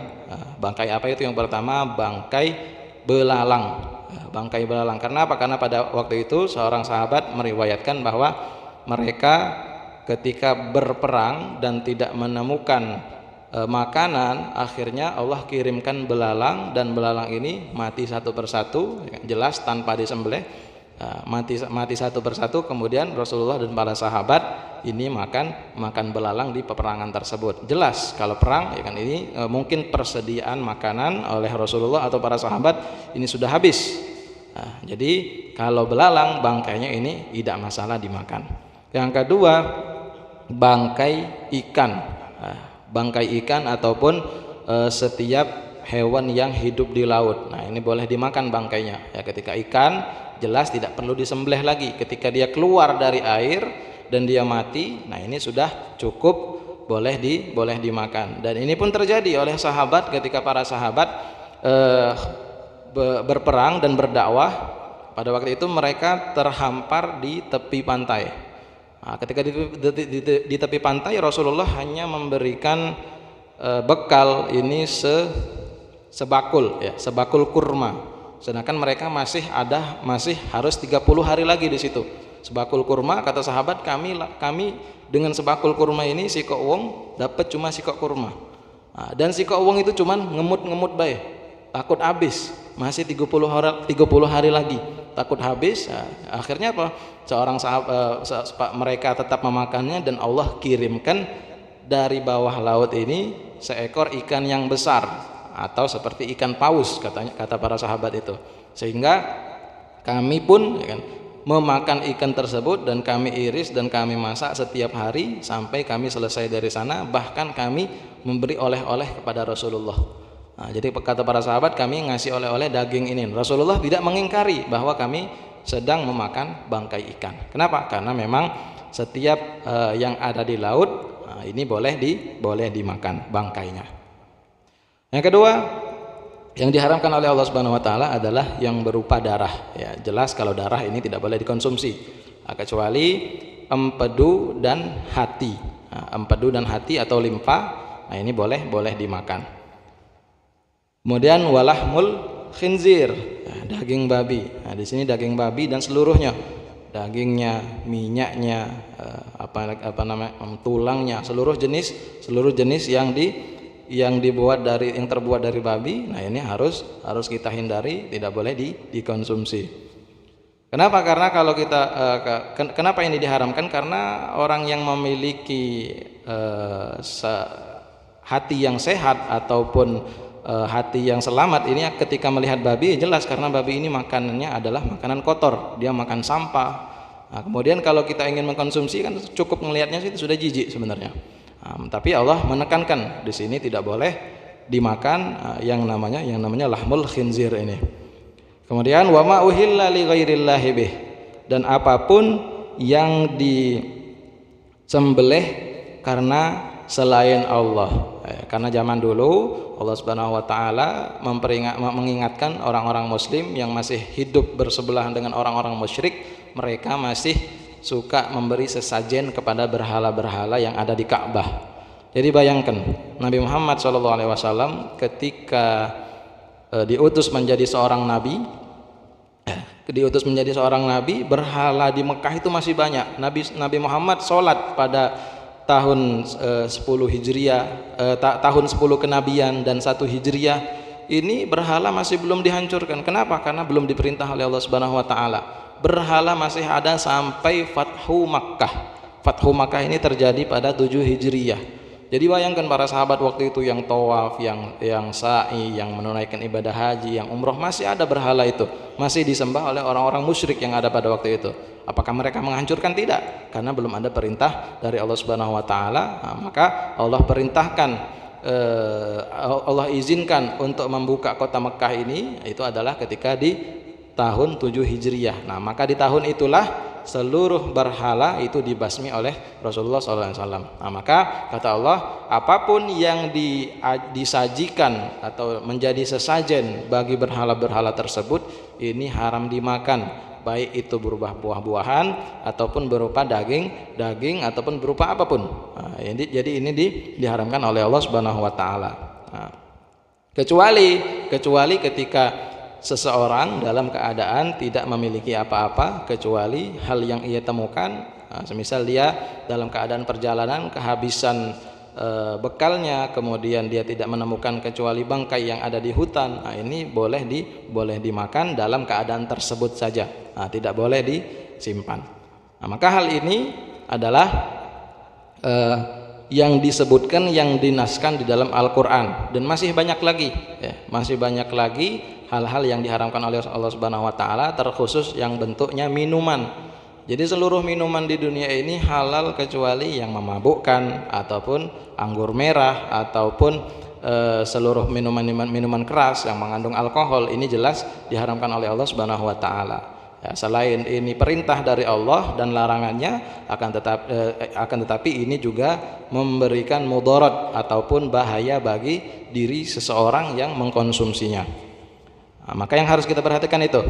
Bangkai apa itu? Yang pertama, bangkai belalang. Bangkai belalang. Karena apa? Karena pada waktu itu seorang sahabat meriwayatkan bahwa mereka ketika berperang dan tidak menemukan makanan, akhirnya Allah kirimkan belalang, dan belalang ini mati satu persatu, jelas tanpa disembelih, mati satu persatu. Kemudian Rasulullah dan para sahabat ini makan belalang di peperangan tersebut. Jelas kalau perang ya kan, ini mungkin persediaan makanan oleh Rasulullah atau para sahabat ini sudah habis. Jadi kalau belalang bangkainya ini tidak masalah dimakan. Yang kedua, bangkai ikan. Bangkai ikan ataupun setiap hewan yang hidup di laut. Nah, ini boleh dimakan bangkainya. Ya, ketika ikan jelas tidak perlu disembelih lagi. Ketika dia keluar dari air dan dia mati, nah ini sudah cukup boleh dimakan. Dan ini pun terjadi oleh sahabat ketika para sahabat berperang dan berdakwah. Pada waktu itu mereka terhampar di tepi pantai. Nah, ketika di tepi pantai, Rasulullah hanya memberikan bekal ini sebakul, ya, sebakul kurma. Sedangkan mereka masih harus 30 hari lagi di situ. Sebakul kurma, kata sahabat, kami dengan sebakul kurma ini sikok wong dapat cuma sikok kurma. Nah, dan sikok wong itu cuman ngemut baik, takut habis. Masih 30 hari lagi takut habis. Nah, akhirnya apa? Seorang sahabat, mereka tetap memakannya, dan Allah kirimkan dari bawah laut ini seekor ikan yang besar, atau seperti ikan paus kata para sahabat itu. Sehingga kami pun ya kan, memakan ikan tersebut, dan kami iris dan kami masak setiap hari sampai kami selesai dari sana. Bahkan kami memberi oleh-oleh kepada Rasulullah. Nah, jadi kata para sahabat, kami ngasih oleh-oleh daging ini. Rasulullah tidak mengingkari bahwa kami sedang memakan bangkai ikan. Kenapa? Karena memang setiap yang ada di laut ini boleh dimakan bangkainya. Yang kedua, yang diharamkan oleh Allah Subhanahu wa taala adalah yang berupa darah. Ya, jelas kalau darah ini tidak boleh dikonsumsi, kecuali empedu dan hati. Empedu dan hati atau limpa, nah ini boleh dimakan. Kemudian walahmul khinzir, daging babi. Nah, di sini daging babi dan seluruhnya, dagingnya, minyaknya, tulangnya, seluruh jenis yang terbuat dari babi. Nah, ini harus kita hindari, tidak boleh dikonsumsi. Kenapa? Karena kalau kita kenapa ini diharamkan? Karena orang yang memiliki hati yang sehat ataupun hati yang selamat ini ketika melihat babi, jelas karena babi ini makanannya adalah makanan kotor, dia makan sampah. Nah, kemudian kalau kita ingin mengkonsumsi kan cukup melihatnya itu sudah jijik sebenarnya. Tapi Allah menekankan di sini tidak boleh dimakan yang namanya lahmul khinzir ini. Kemudian wa ma uhilla li ghairillahi bih, dan apapun yang disembelih karena selain Allah. Karena zaman dulu Allah Subhanahu wa taala mengingatkan orang-orang muslim yang masih hidup bersebelahan dengan orang-orang musyrik, mereka masih suka memberi sesajen kepada berhala-berhala yang ada di Ka'bah. Jadi bayangkan Nabi Muhammad SAW ketika diutus menjadi seorang nabi, diutus menjadi seorang nabi, berhala di Mekah itu masih banyak. Nabi Muhammad sholat pada tahun 10 Hijriah, tahun 10 kenabian dan 1 Hijriah, ini berhala masih belum dihancurkan. Kenapa? Karena belum diperintah oleh Allah Subhanahu wa taala. Berhala masih ada sampai Fathu Makkah. Fathu Makkah ini terjadi pada 7 Hijriah. Jadi bayangkan para sahabat waktu itu yang tawaf, yang sa'i, yang menunaikan ibadah haji, yang umroh, masih ada berhala itu, masih disembah oleh orang-orang musyrik yang ada pada waktu itu. Apakah mereka menghancurkan? Tidak, karena belum ada perintah dari Allah Subhanahu wa taala. Maka Allah perintahkan, Allah izinkan untuk membuka kota Mekah ini, itu adalah ketika di tahun 7 Hijriah. Nah, maka di tahun itulah seluruh berhala itu dibasmi oleh Rasulullah SAW. Nah, maka kata Allah, apapun yang disajikan atau menjadi sesajen bagi berhala-berhala tersebut, ini haram dimakan, baik itu berupa buah-buahan ataupun berupa daging ataupun berupa apapun. Nah, jadi ini diharamkan oleh Allah Subhanahu wa taala. Nah, kecuali ketika seseorang dalam keadaan tidak memiliki apa-apa kecuali hal yang ia temukan. Nah, semisal dia dalam keadaan perjalanan kehabisan bekalnya, kemudian dia tidak menemukan kecuali bangkai yang ada di hutan. Nah, ini boleh dimakan dalam keadaan tersebut saja. Nah, tidak boleh disimpan. Nah, maka hal ini adalah yang disebutkan, yang dinaskan di dalam Al-Quran, dan masih banyak lagi, masih banyak lagi hal-hal yang diharamkan oleh Allah Subhanahu wa taala, terkhusus yang bentuknya minuman. Jadi seluruh minuman di dunia ini halal kecuali yang memabukkan ataupun anggur merah ataupun seluruh minuman keras yang mengandung alkohol, ini jelas diharamkan oleh Allah Subhanahu wa taala. Ya, selain ini perintah dari Allah dan larangannya, akan tetapi ini juga memberikan mudarat ataupun bahaya bagi diri seseorang yang mengkonsumsinya. Nah, maka yang harus kita perhatikan itu.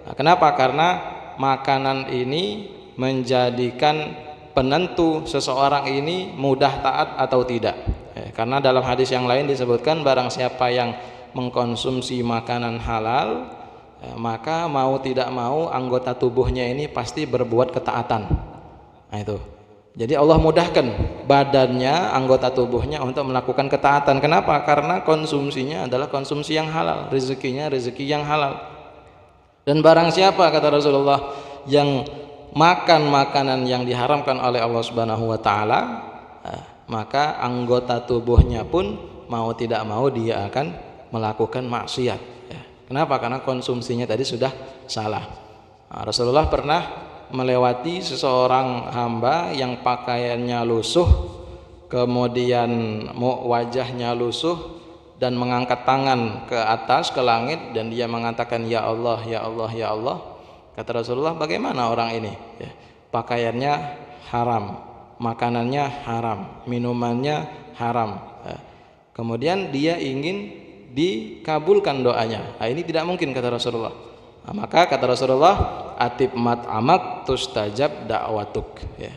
Nah, kenapa? Karena makanan ini menjadikan penentu seseorang ini mudah taat atau tidak. Karena dalam hadis yang lain disebutkan, barang siapa yang mengkonsumsi makanan halal, maka mau tidak mau anggota tubuhnya ini pasti berbuat ketaatan. Nah, itu. Jadi Allah mudahkan badannya, anggota tubuhnya untuk melakukan ketaatan. Kenapa? Karena konsumsinya adalah konsumsi yang halal, rezekinya rezeki yang halal. Dan barang siapa, kata Rasulullah, yang makan makanan yang diharamkan oleh Allah Subhanahu wa taala, maka anggota tubuhnya pun mau tidak mau dia akan melakukan maksiat. Kenapa? Karena konsumsinya tadi sudah salah. Nah, Rasulullah pernah melewati seseorang hamba yang pakaiannya lusuh, kemudian wajahnya lusuh, dan mengangkat tangan ke atas, ke langit, dan dia mengatakan, ya Allah, ya Allah, ya Allah. Kata Rasulullah, bagaimana orang ini? Ya, pakaiannya haram, makanannya haram, minumannya haram, kemudian dia ingin dikabulkan doanya. Nah, ini tidak mungkin, kata Rasulullah. Nah, maka kata Rasulullah, atib mat'amak tustajab da'watuk, ya.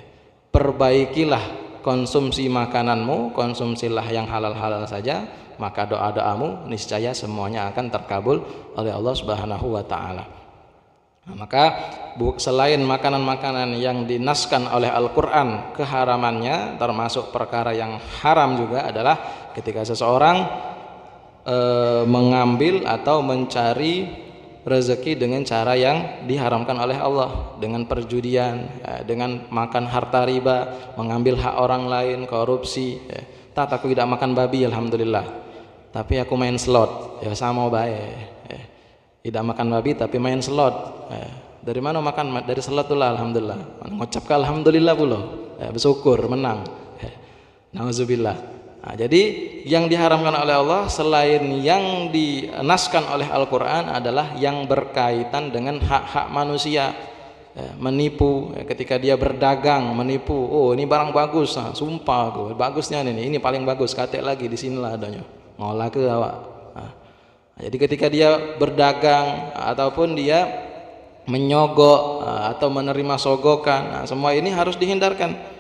Perbaikilah konsumsi makananmu, konsumsilah yang halal-halal saja, maka doa-doamu niscaya semuanya akan terkabul oleh Allah Subhanahu wa taala. Nah, maka selain makanan-makanan yang dinaskan oleh Al-Qur'an keharamannya, termasuk perkara yang haram juga adalah ketika seseorang mengambil atau mencari rezeki dengan cara yang diharamkan oleh Allah, dengan perjudian, dengan makan harta riba, mengambil hak orang lain, korupsi. Aku tidak makan babi, alhamdulillah, tapi aku main slot, ya sama baik. Tidak makan babi tapi main slot. Dari mana makan? Dari slot tuh lah, alhamdulillah. Mengucapkan alhamdulillah pula, bersyukur menang. Nauzubillah. Nah, jadi yang diharamkan oleh Allah selain yang dinaskan oleh Al-Quran adalah yang berkaitan dengan hak-hak manusia. Menipu, ketika dia berdagang menipu, oh ini barang bagus, nah, sumpah aku bagusnya ini paling bagus, katek lagi di sinilah adanya, ngolah ke awak. Nah, jadi ketika dia berdagang ataupun dia menyogok atau menerima sogokan, nah, semua ini harus dihindarkan.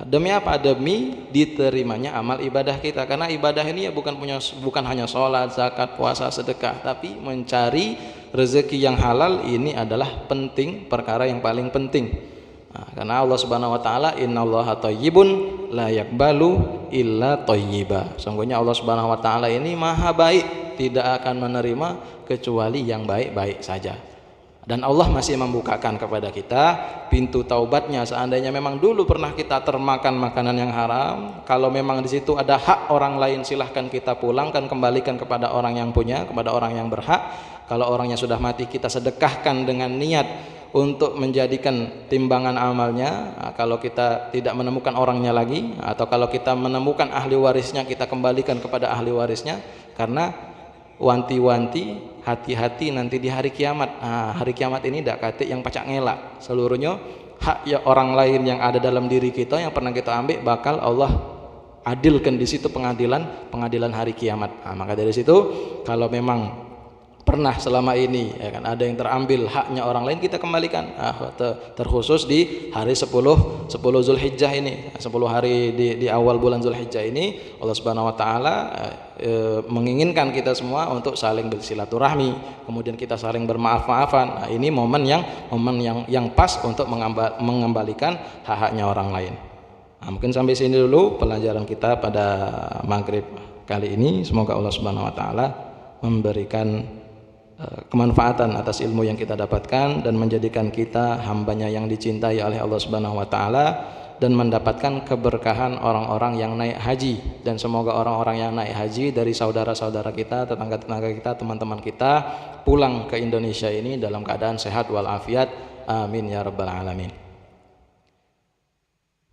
Demi apa? Demi diterimanya amal ibadah kita. Karena ibadah ini ya bukan hanya sholat, zakat, puasa, sedekah, tapi mencari rezeki yang halal ini adalah penting, perkara yang paling penting. Nah, karena Allah Subhanahu wa taala, innallaha thayyibun la yaqbalu illa thayyiba. Sungguhnya Allah Subhanahu wa taala ini maha baik, tidak akan menerima kecuali yang baik-baik saja. Dan Allah masih membukakan kepada kita pintu taubatnya. Seandainya memang dulu pernah kita termakan makanan yang haram, kalau memang di situ ada hak orang lain, silahkan kita pulangkan, kembalikan kepada orang yang punya, kepada orang yang berhak. Kalau orangnya sudah mati, kita sedekahkan dengan niat untuk menjadikan timbangan amalnya. Nah, kalau kita tidak menemukan orangnya lagi, atau kalau kita menemukan ahli warisnya, kita kembalikan kepada ahli warisnya. Karena wanti-wanti, hati-hati nanti di hari kiamat. Nah, hari kiamat ini tidak kate yang pacak ngelak, seluruhnya hak ya orang lain yang ada dalam diri kita yang pernah kita ambil bakal Allah adilkan di situ, pengadilan hari kiamat. Nah, maka dari situ kalau memang pernah selama ini ya kan ada yang terambil haknya orang lain, kita kembalikan. Terkhusus di hari 10 Zulhijjah ini, 10 hari di awal bulan Zulhijjah ini, Allah Subhanahu wa taala menginginkan kita semua untuk saling bersilaturahmi, kemudian kita saling bermaaf-maafan. Nah, ini momen yang pas untuk mengembalikan hak-haknya orang lain. Nah, mungkin sampai sini dulu pelajaran kita pada maghrib kali ini. Semoga Allah Subhanahu wa taala memberikan kemanfaatan atas ilmu yang kita dapatkan dan menjadikan kita hambanya yang dicintai oleh Allah Subhanahu wa taala, dan mendapatkan keberkahan orang-orang yang naik haji. Dan semoga orang-orang yang naik haji dari saudara-saudara kita, tetangga-tetangga kita, teman-teman kita pulang ke Indonesia ini dalam keadaan sehat walafiat. Amin ya rabbal alamin.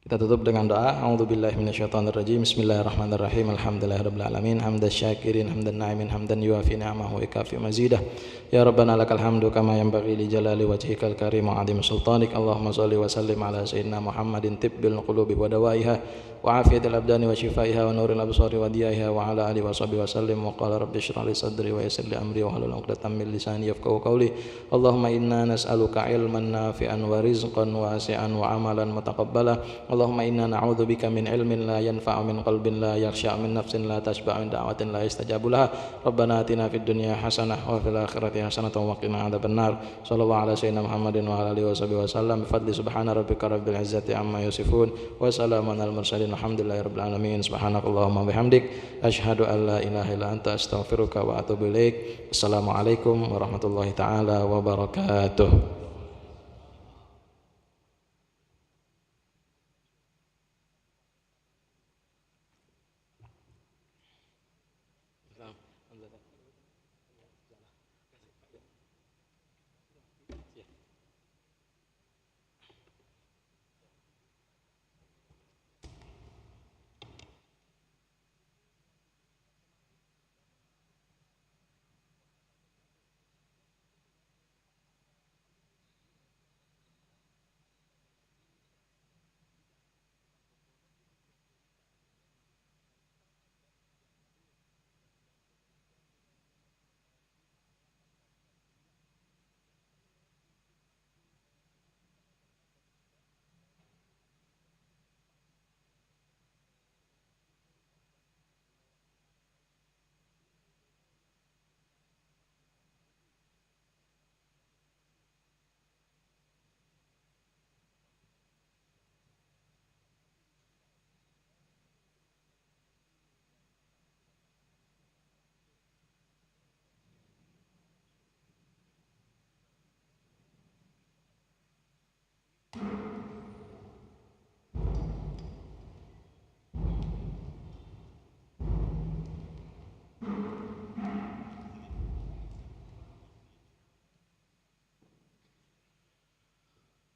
Kita tutup dengan doa. A'udzubillahi minasyaitonirrajim. Bismillahirrahmanirrahim. Alhamdulillahirabbil alamin. Hamdan syakirin, hamdan na'imin, hamdan yuafi ni'amahu wa yukafi mazidah. Ya Rabbana lakal hamdu kama yanbaghi li jalali wajhikal karim wa 'azimi sultanik. Allahumma shalli wa sallim ala sayyidina Muhammadin tibbil qulubi wa dawaiha wa afiyatil abdani wa shifaiha wa nuril absari wa diyaiha wa ala alihi wa sahbihi wa sallim. Wa qala rabbi shrah li sadri wa yassir li amri wa hlul 'uqdatam min lisani yafqahu qawli. Allahumma inna nas'aluka ilman nafi'an wa rizqan wasi'an wa amalan mutaqabbala. Allahumma inna na'udzubika min ilmin la yanfa'u, min qalbin la yakhsha, min nafsin la tashba', min da'watin la yastajabu laha. Rabbana atina fid dunya hasanah wa fil akhirati hasanah wa qina adzabannar. Sallallahu ala sayyidina Muhammadin wa ala alihi washabihi wasallam. Bi fadli subhana rabbika rabbil izzati amma yasifun wa salamun alal mursalin alhamdulillahirabbil alamin. Subhanakallahumma bihamdik asyhadu an la ilaha illa anta astaghfiruka wa atubu ilaik. Assalamualaikum warahmatullahi taala wabarakatuh.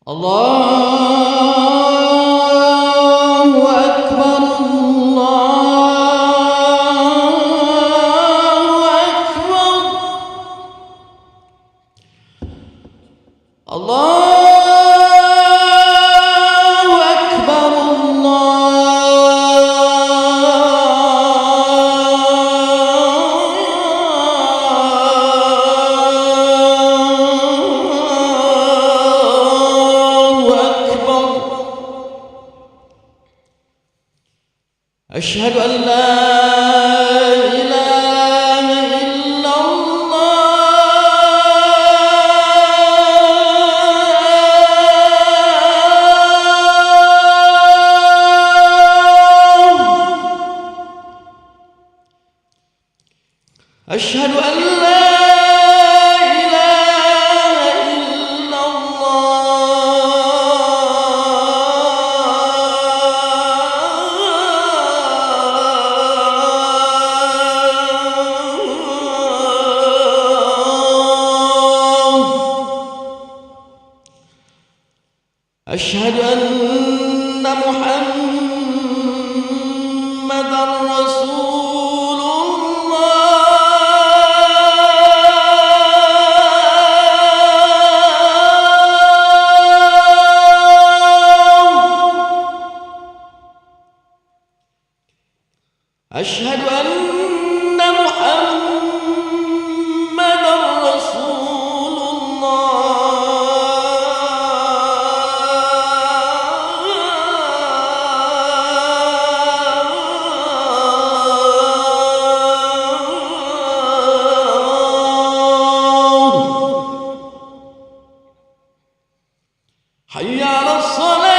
Allahu Akbar, Allahu Akbar, Allahu Akbar, Asyhadu an la ilaha illallah. أشهد أن لا إله إلا الله أشهد أن محمدا رسول الله أشهد أن محمدا رسول الله حي على الصلاة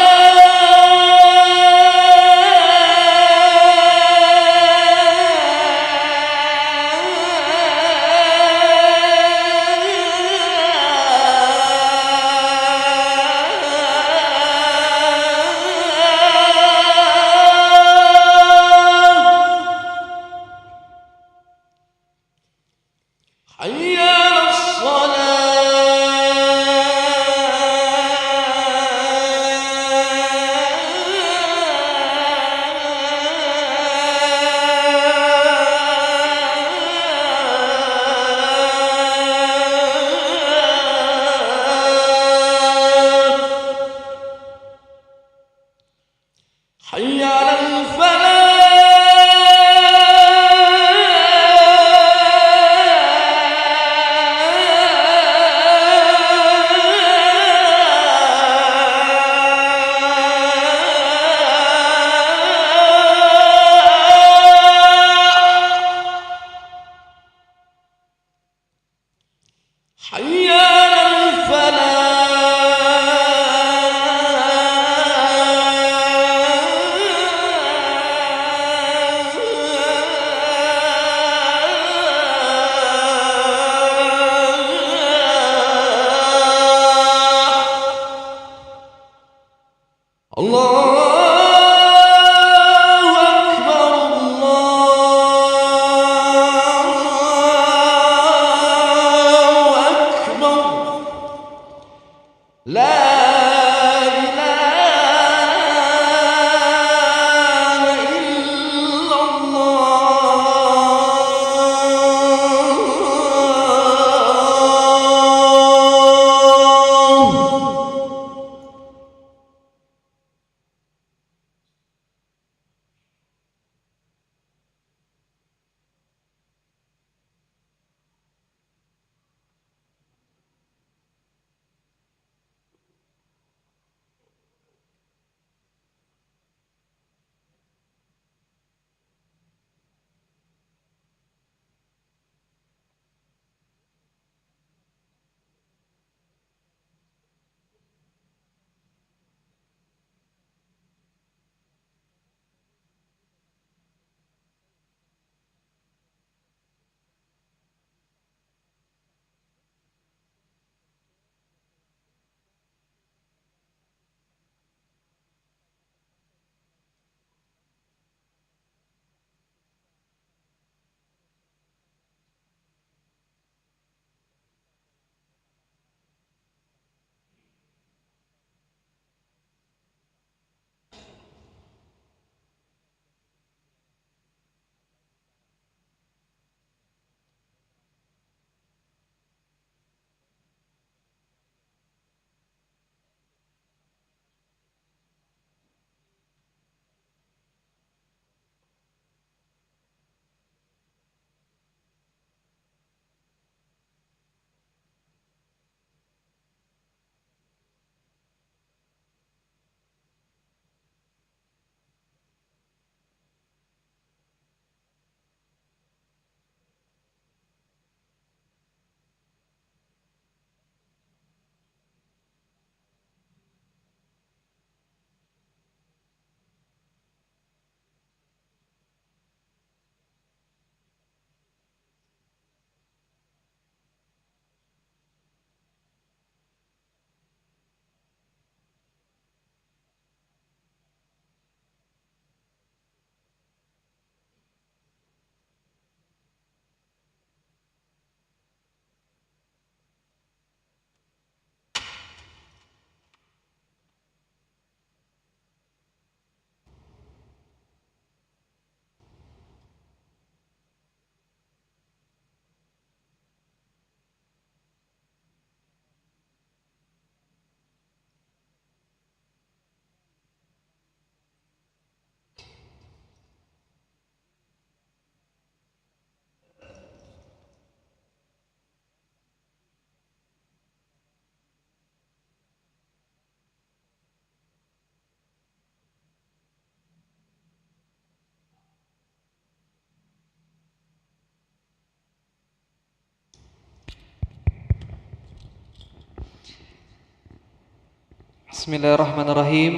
Bismillahirrahmanirrahim.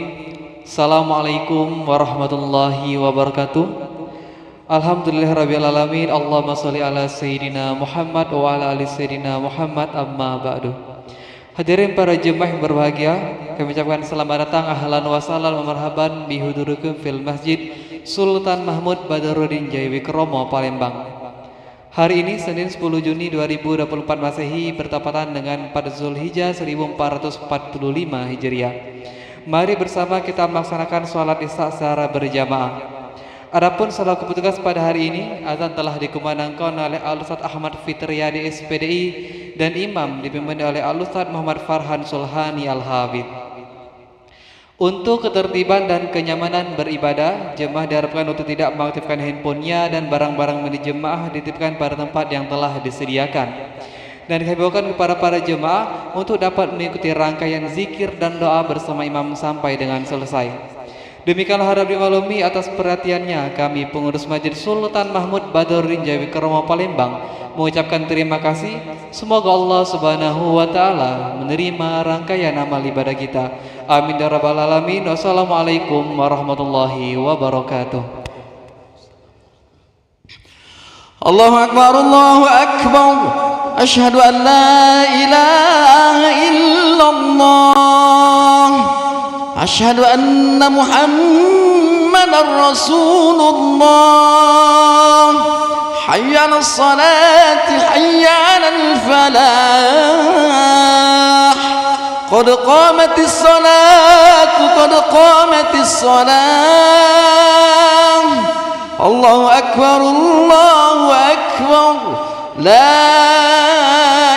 Assalamualaikum warahmatullahi wabarakatuh. Alhamdulillahirrabbilalamin. Allahumma sholli ala Sayyidina Muhammad wa ala ali Sayyidina Muhammad, amma ba'du. Hadirin para jemaah yang berbahagia, kami ucapkan selamat datang, ahlan wa sahlan wa marhaban bihudurukum fil Masjid Sultan Mahmud Badaruddin Jaya Wikromo, Palembang. Hari ini Senin 10 Juni 2024 Masehi bertepatan dengan 4 Zulhijjah 1445 Hijriah. Mari bersama kita melaksanakan sholat Isya secara berjamaah. Adapun salat petugas pada hari ini, azan telah dikumandangkan oleh Al-Ustaz Ahmad Fitriyadi SPDI dan imam dipimpin oleh Al-Ustaz Muhammad Farhan Sulhani Al-Habib. Untuk ketertiban dan kenyamanan beribadah, jemaah diharapkan untuk tidak mengaktifkan handphonenya dan barang-barang milik jemaah dititipkan pada tempat yang telah disediakan. Dan dihimbaukan kepada para jemaah untuk dapat mengikuti rangkaian zikir dan doa bersama imam sampai dengan selesai. Demikianlah harap dimaklumi atas perhatiannya kami pengurus Masjid Sultan Mahmud Badaruddin Jaya Wikromo, Palembang mengucapkan terima kasih. Semoga Allah Subhanahu wa taala menerima rangkaian amal ibadah kita. Amin ya rabbal alamin. Wassalamualaikum warahmatullahi wabarakatuh.
Allahu akbar, Allahu akbar. Asyhadu an la ilaha illallah. Asyhadu anna Muhammadar Rasulullah. Hayya 'alas salati, hayya 'alal falah. Qad qamatis salatu, qad qamatis salah. Allahu akbar, Allahu akbar. La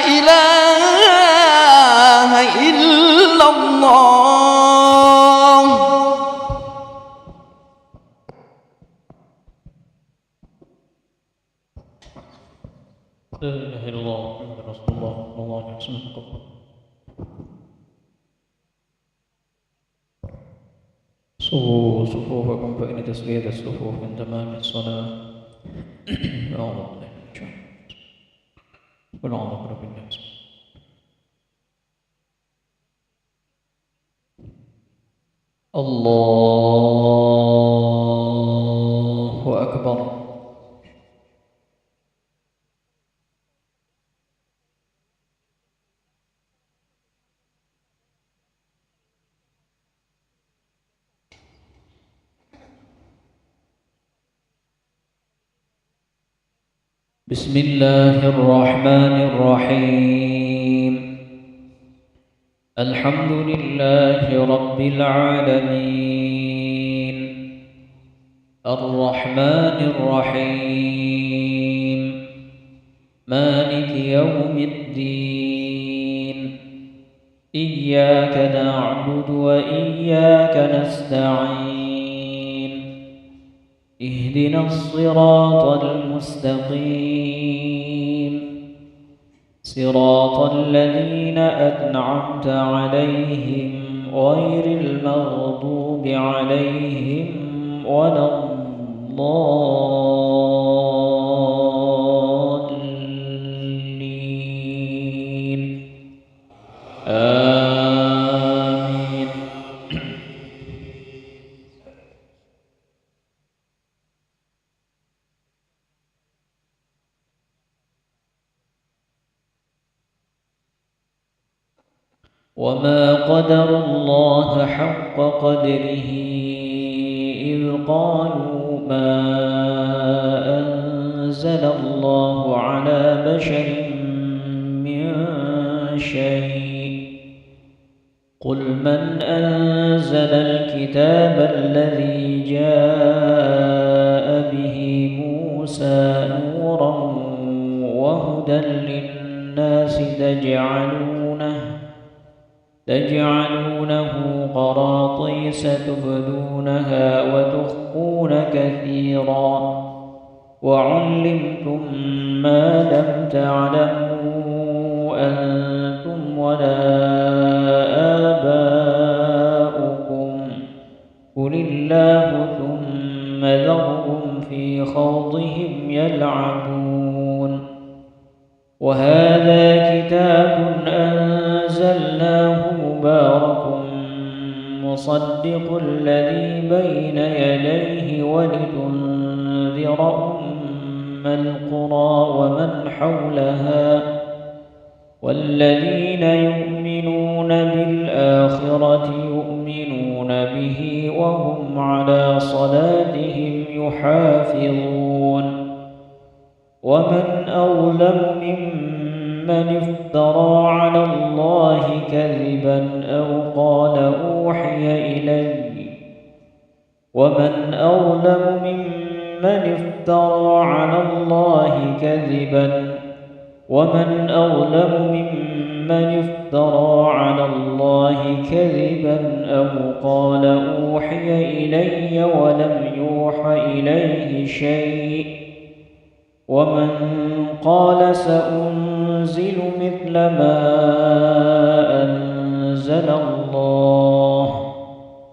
ilaha illallah.
لا إله إلا الله محمد رسول الله صلى الله عليه وسلم. صفوا صفوفكم فإن تسوية الصفوف من تمام الصلاة. أعوذ بالله من الشيطان الرجيم. قل أعوذ برب الناس. الله أكبر. بسم الله الرحمن الرحيم. الحمد لله رب العالمين. الرحمن الرحيم. مالك يوم الدين. إياك نعبد وإياك نستعين. اهدنا الصراط المستقيم. صراط الذين أنعمت عليهم غير المغضوب عليهم ولا الضالين. آمين. وما قدر الله حق قدره إذ قالوا ما أنزل الله على بشر من شيء. قل من أنزل الكتاب الذي جاء به موسى نورا وهدى للناس تجعلونه قراطيس تبدونها وتخفون كثيرا وعلمتم ما لم تعلموا أنتم ولا آباؤكم قل الله ثم ذرهم في خوضهم يلعبون. وهذا كتاب أنزلناه مبارك مصدق الذي بين يديه ولتنذر أم القرى ومن حولها والذين يؤمنون بالآخرة يؤمنون به وهم على صلاتهم يحافظون ومن أظلم ممن افترى على الله كذبا أو قال أوحي إلي ومن أظلم ممن افترى على الله كذبا ومن أظلم ممن افترى على الله كذبا أو قال أوحي إلي ولم يوح إليه شيء ومن قال سأنزل مثل ما أنزل الله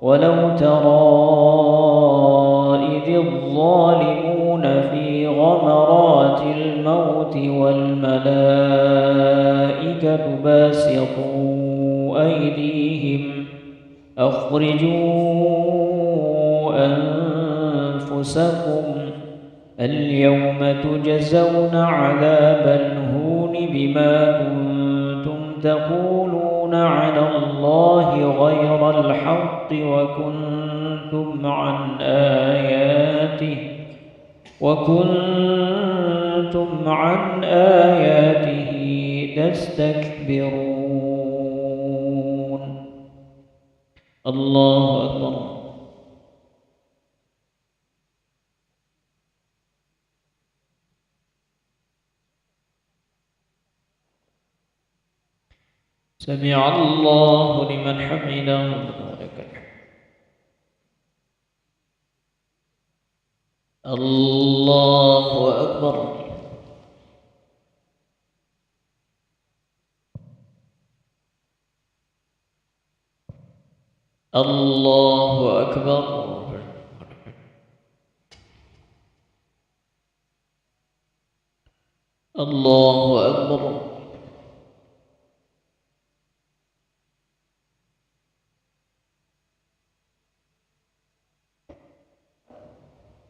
ولو ترى إذ الظالمون في غمرات الموت والملائكة باسطوا أيديهم أخرجوا أنفسكم اليوم تجزون عذاب الهون بما كنتم تقولون على الله غير الحق وكنتم عن آياته تستكبرون. الله أكبر. سمع الله لمن حمده. الله أكبر. الله أكبر. الله أكبر.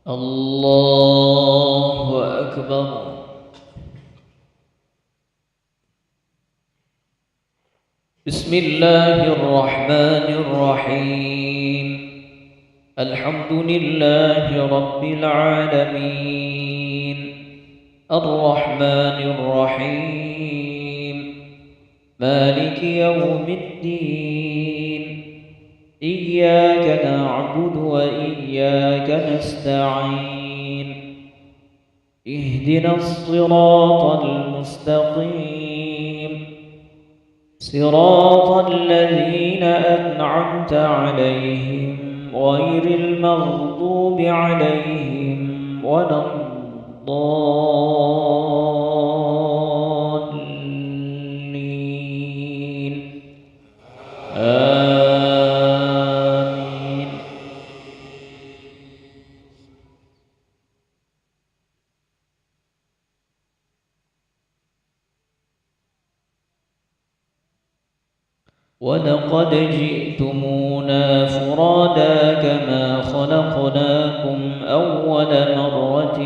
الله أكبر. بسم الله الرحمن الرحيم. الحمد لله رب العالمين الرحمن الرحيم مالك يوم الدين إياك نعبد وإياك نستعين اهدنا الصراط المستقيم صراط الذين أنعمت عليهم غير المغضوب عليهم ولا الضالين. آمين. ولقد جئتمونا فرادا كما خلقناكم أول مرة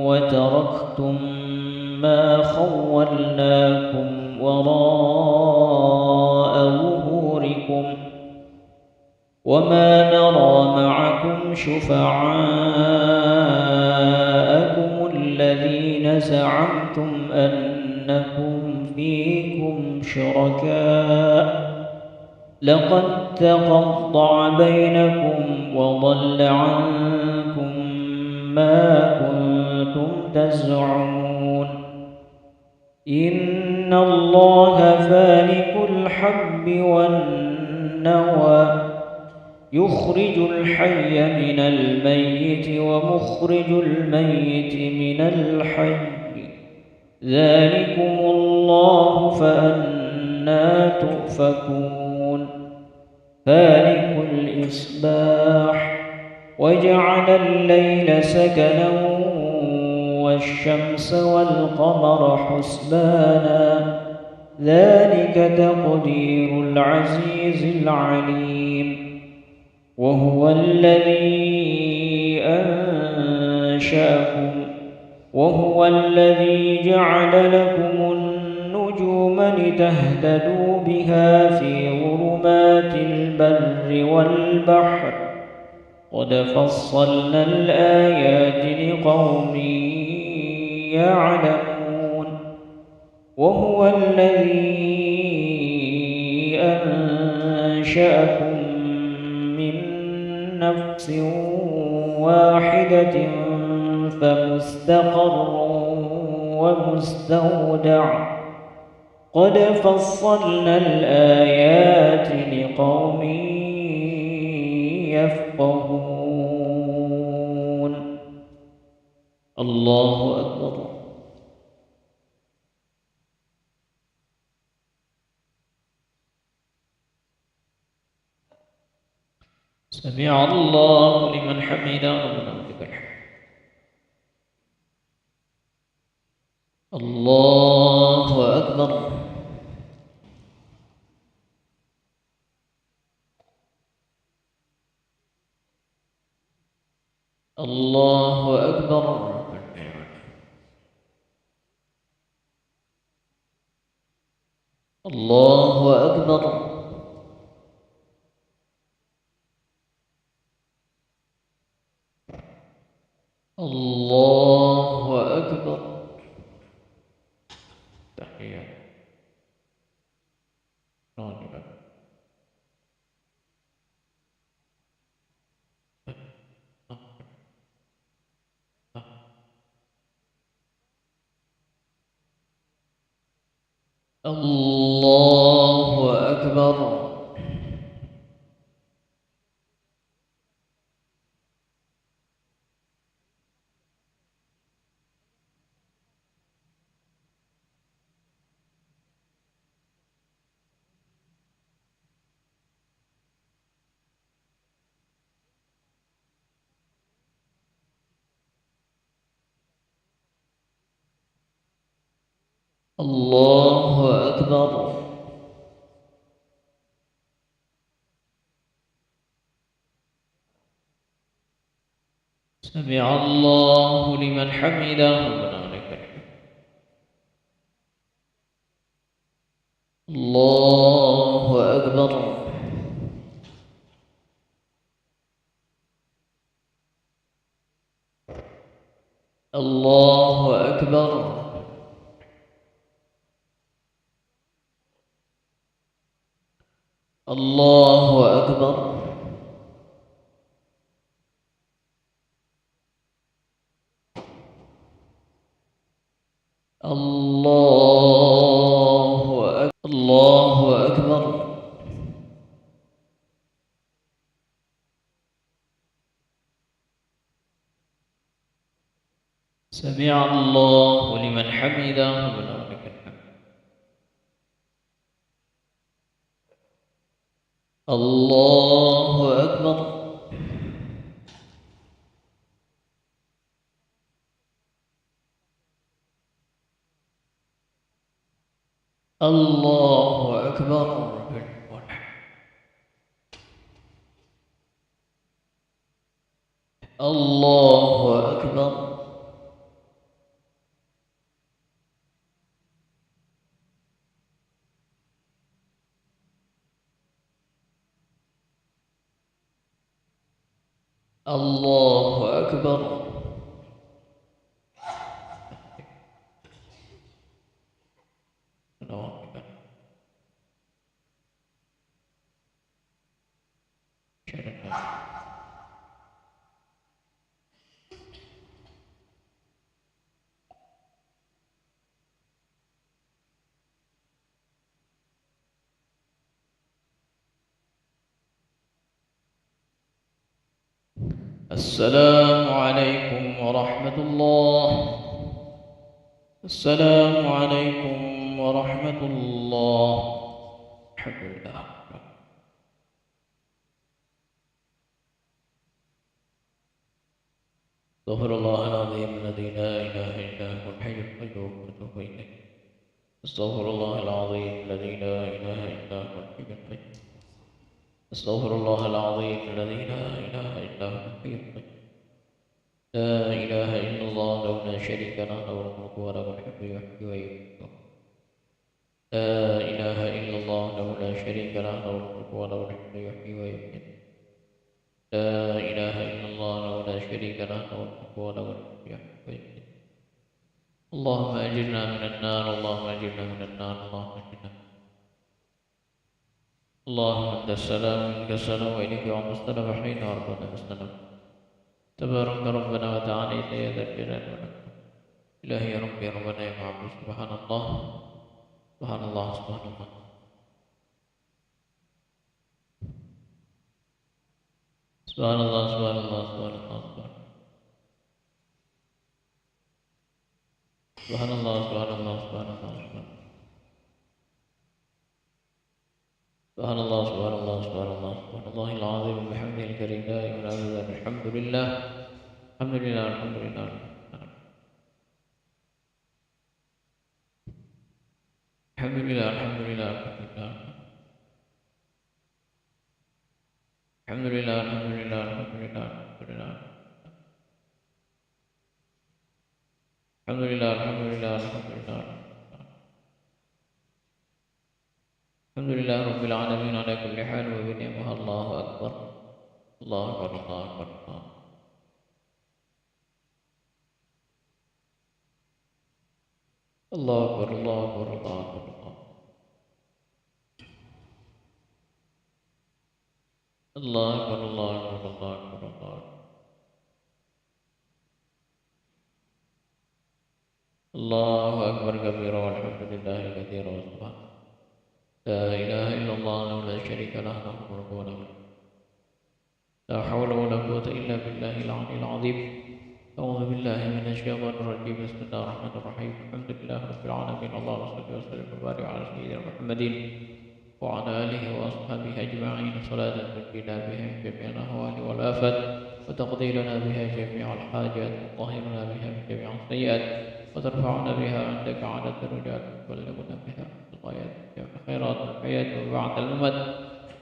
وتركتم ما خولناكم وراء ظهوركم وما نرى معكم شفعاءكم الذين زعمتم أنكم فيكم شركاء لقد تقطع بينكم وضل عنكم ما كنتم تزعمون إن الله فالق الحب والنوى يخرج الحي من الميت ومخرج الميت من الحي ذلكم الله فأنى تؤفكون فالق الإصباح وجعل الليل سكنا والشمس والقمر حسبانا ذلك تقدير العزيز العليم وهو الذي جعل لكم النجوم لتهتدوا بها في ظلمات البر والبحر قد فصلنا الآيات لقوم يعلمون وهو الذي أنشأكم من نفس واحدة فمستقر ومستودع قد فصلنا الآيات لقوم يفقهون الله أكبر. سمع الله لمن حمده ربنا ولك الحمد. الله أكبر. الله أكبر. الله أكبر. الله أكبر. تحية الله أكبر. الله أكبر. سمع الله لمن حمده ربنا لك الحمد. الله أكبر. الله أكبر. الله أكبر. الله أكبر. سمع الله لمن حمده ربنا لك الحمد. الله أكبر. الله أكبر. الله أكبر. الله أكبر. السلام عليكم ورحمة الله. السلام عليكم ورحمة الله. الحمد لله. استغفر الله العظيم الذي لا إله إلا هو الحي القيوم وأتوب إليه. استغفر الله العظيم الذي لا إله إلا هو الحي القيوم. أستغفر الله العظيم الذي لا إله إلا هو الحي القيوم لا إله إلا الله له لا شريك له له الملك وله الحمد يحيي ويميت لا إله إلا الله له لا شريك له له الملك وله الحمد يحيي ويميت لا إله إلا الله له لا شريك له له الملك وله الحمد يحيي ويميت اللهم أجرنا من النار اللهم أجرنا من النار اللهم أجرنا اللهم أنت السلام منك السلام وإليك يعود السلام حين ربنا السلام تبارك ربنا وتعالى يا ذا الجلال والإكرام إلهي يا ربي ربنا يا معبود سبحان الله سبحان الله سبحان الله سبحان الله سبحان الله سبحان الله سبحان الله سبحان الله سبحان الله سبحان الله سبحان الله سبحان الله سبحان الله العظيم وبحمده الكريم لا إله إلا الله الحمد لله الحمد لله الحمد لله الحمد لله الحمد لله الحمد لله الحمد لله الحمد لله الحمد لله الحمد لله الحمد لله الحمد لله رب العالمين على كل حال وبنعمه الله أكبر الله أكبر الله أكبر الله أكبر الله أكبر الله أكبر الله أكبر الله أكبر الله أكبر الله أكبر كبيرا والحمد لله كثيرا وسبحانه لا إله إلا الله له لا شريك له له الملك وله الحمد لا حول ولا قوة إلا بالله العلي العظيم أعوذ بالله من الشيطان الرجيم بسم الله الرحمن الرحيم الحمد لله رب العالمين اللهم صل وسلم وبارك على سيدنا محمد وعلى آله وأصحابه أجمعين صلاة تنجينا بها من جميع الأهوال والآفات وتقضي لنا بها جميع الحاجات وتطهرنا بها من جميع السيئات وترفعنا بها عندك على الدرجات وتبلغنا بها الغايات الخيرات والحياة وبعد الممات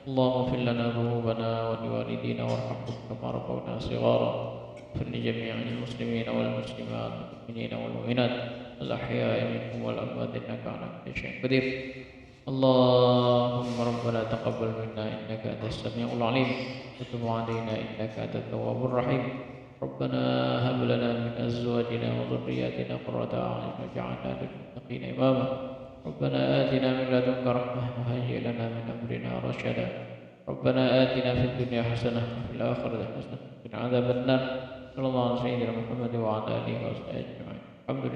اللهم اغفر لنا ذنوبنا ولوالدينا وارحمهم كما ربونا صغارا اغفر لجميع المسلمين والمسلمات والمؤمنين والمؤمنات الأحياء منهم والأموات إنك على كل شيء قدير اللهم ربنا تقبل منا إنك أنت السميع العليم وتب علينا إنك أنت التواب الرحيم ربنا هب لنا من أزواجنا وذرياتنا قرة أعين واجعلنا للمتقين إماما ربنا آتنا من لدنك رحمة وهيئ لنا من أمرنا رشدا ربنا آتنا في الدنيا حسنة وفي الآخرة حسنة وقنا عذاب النار صلى الله على سيدنا محمد وعلى آله وصحبه أجمعين الحمد لله.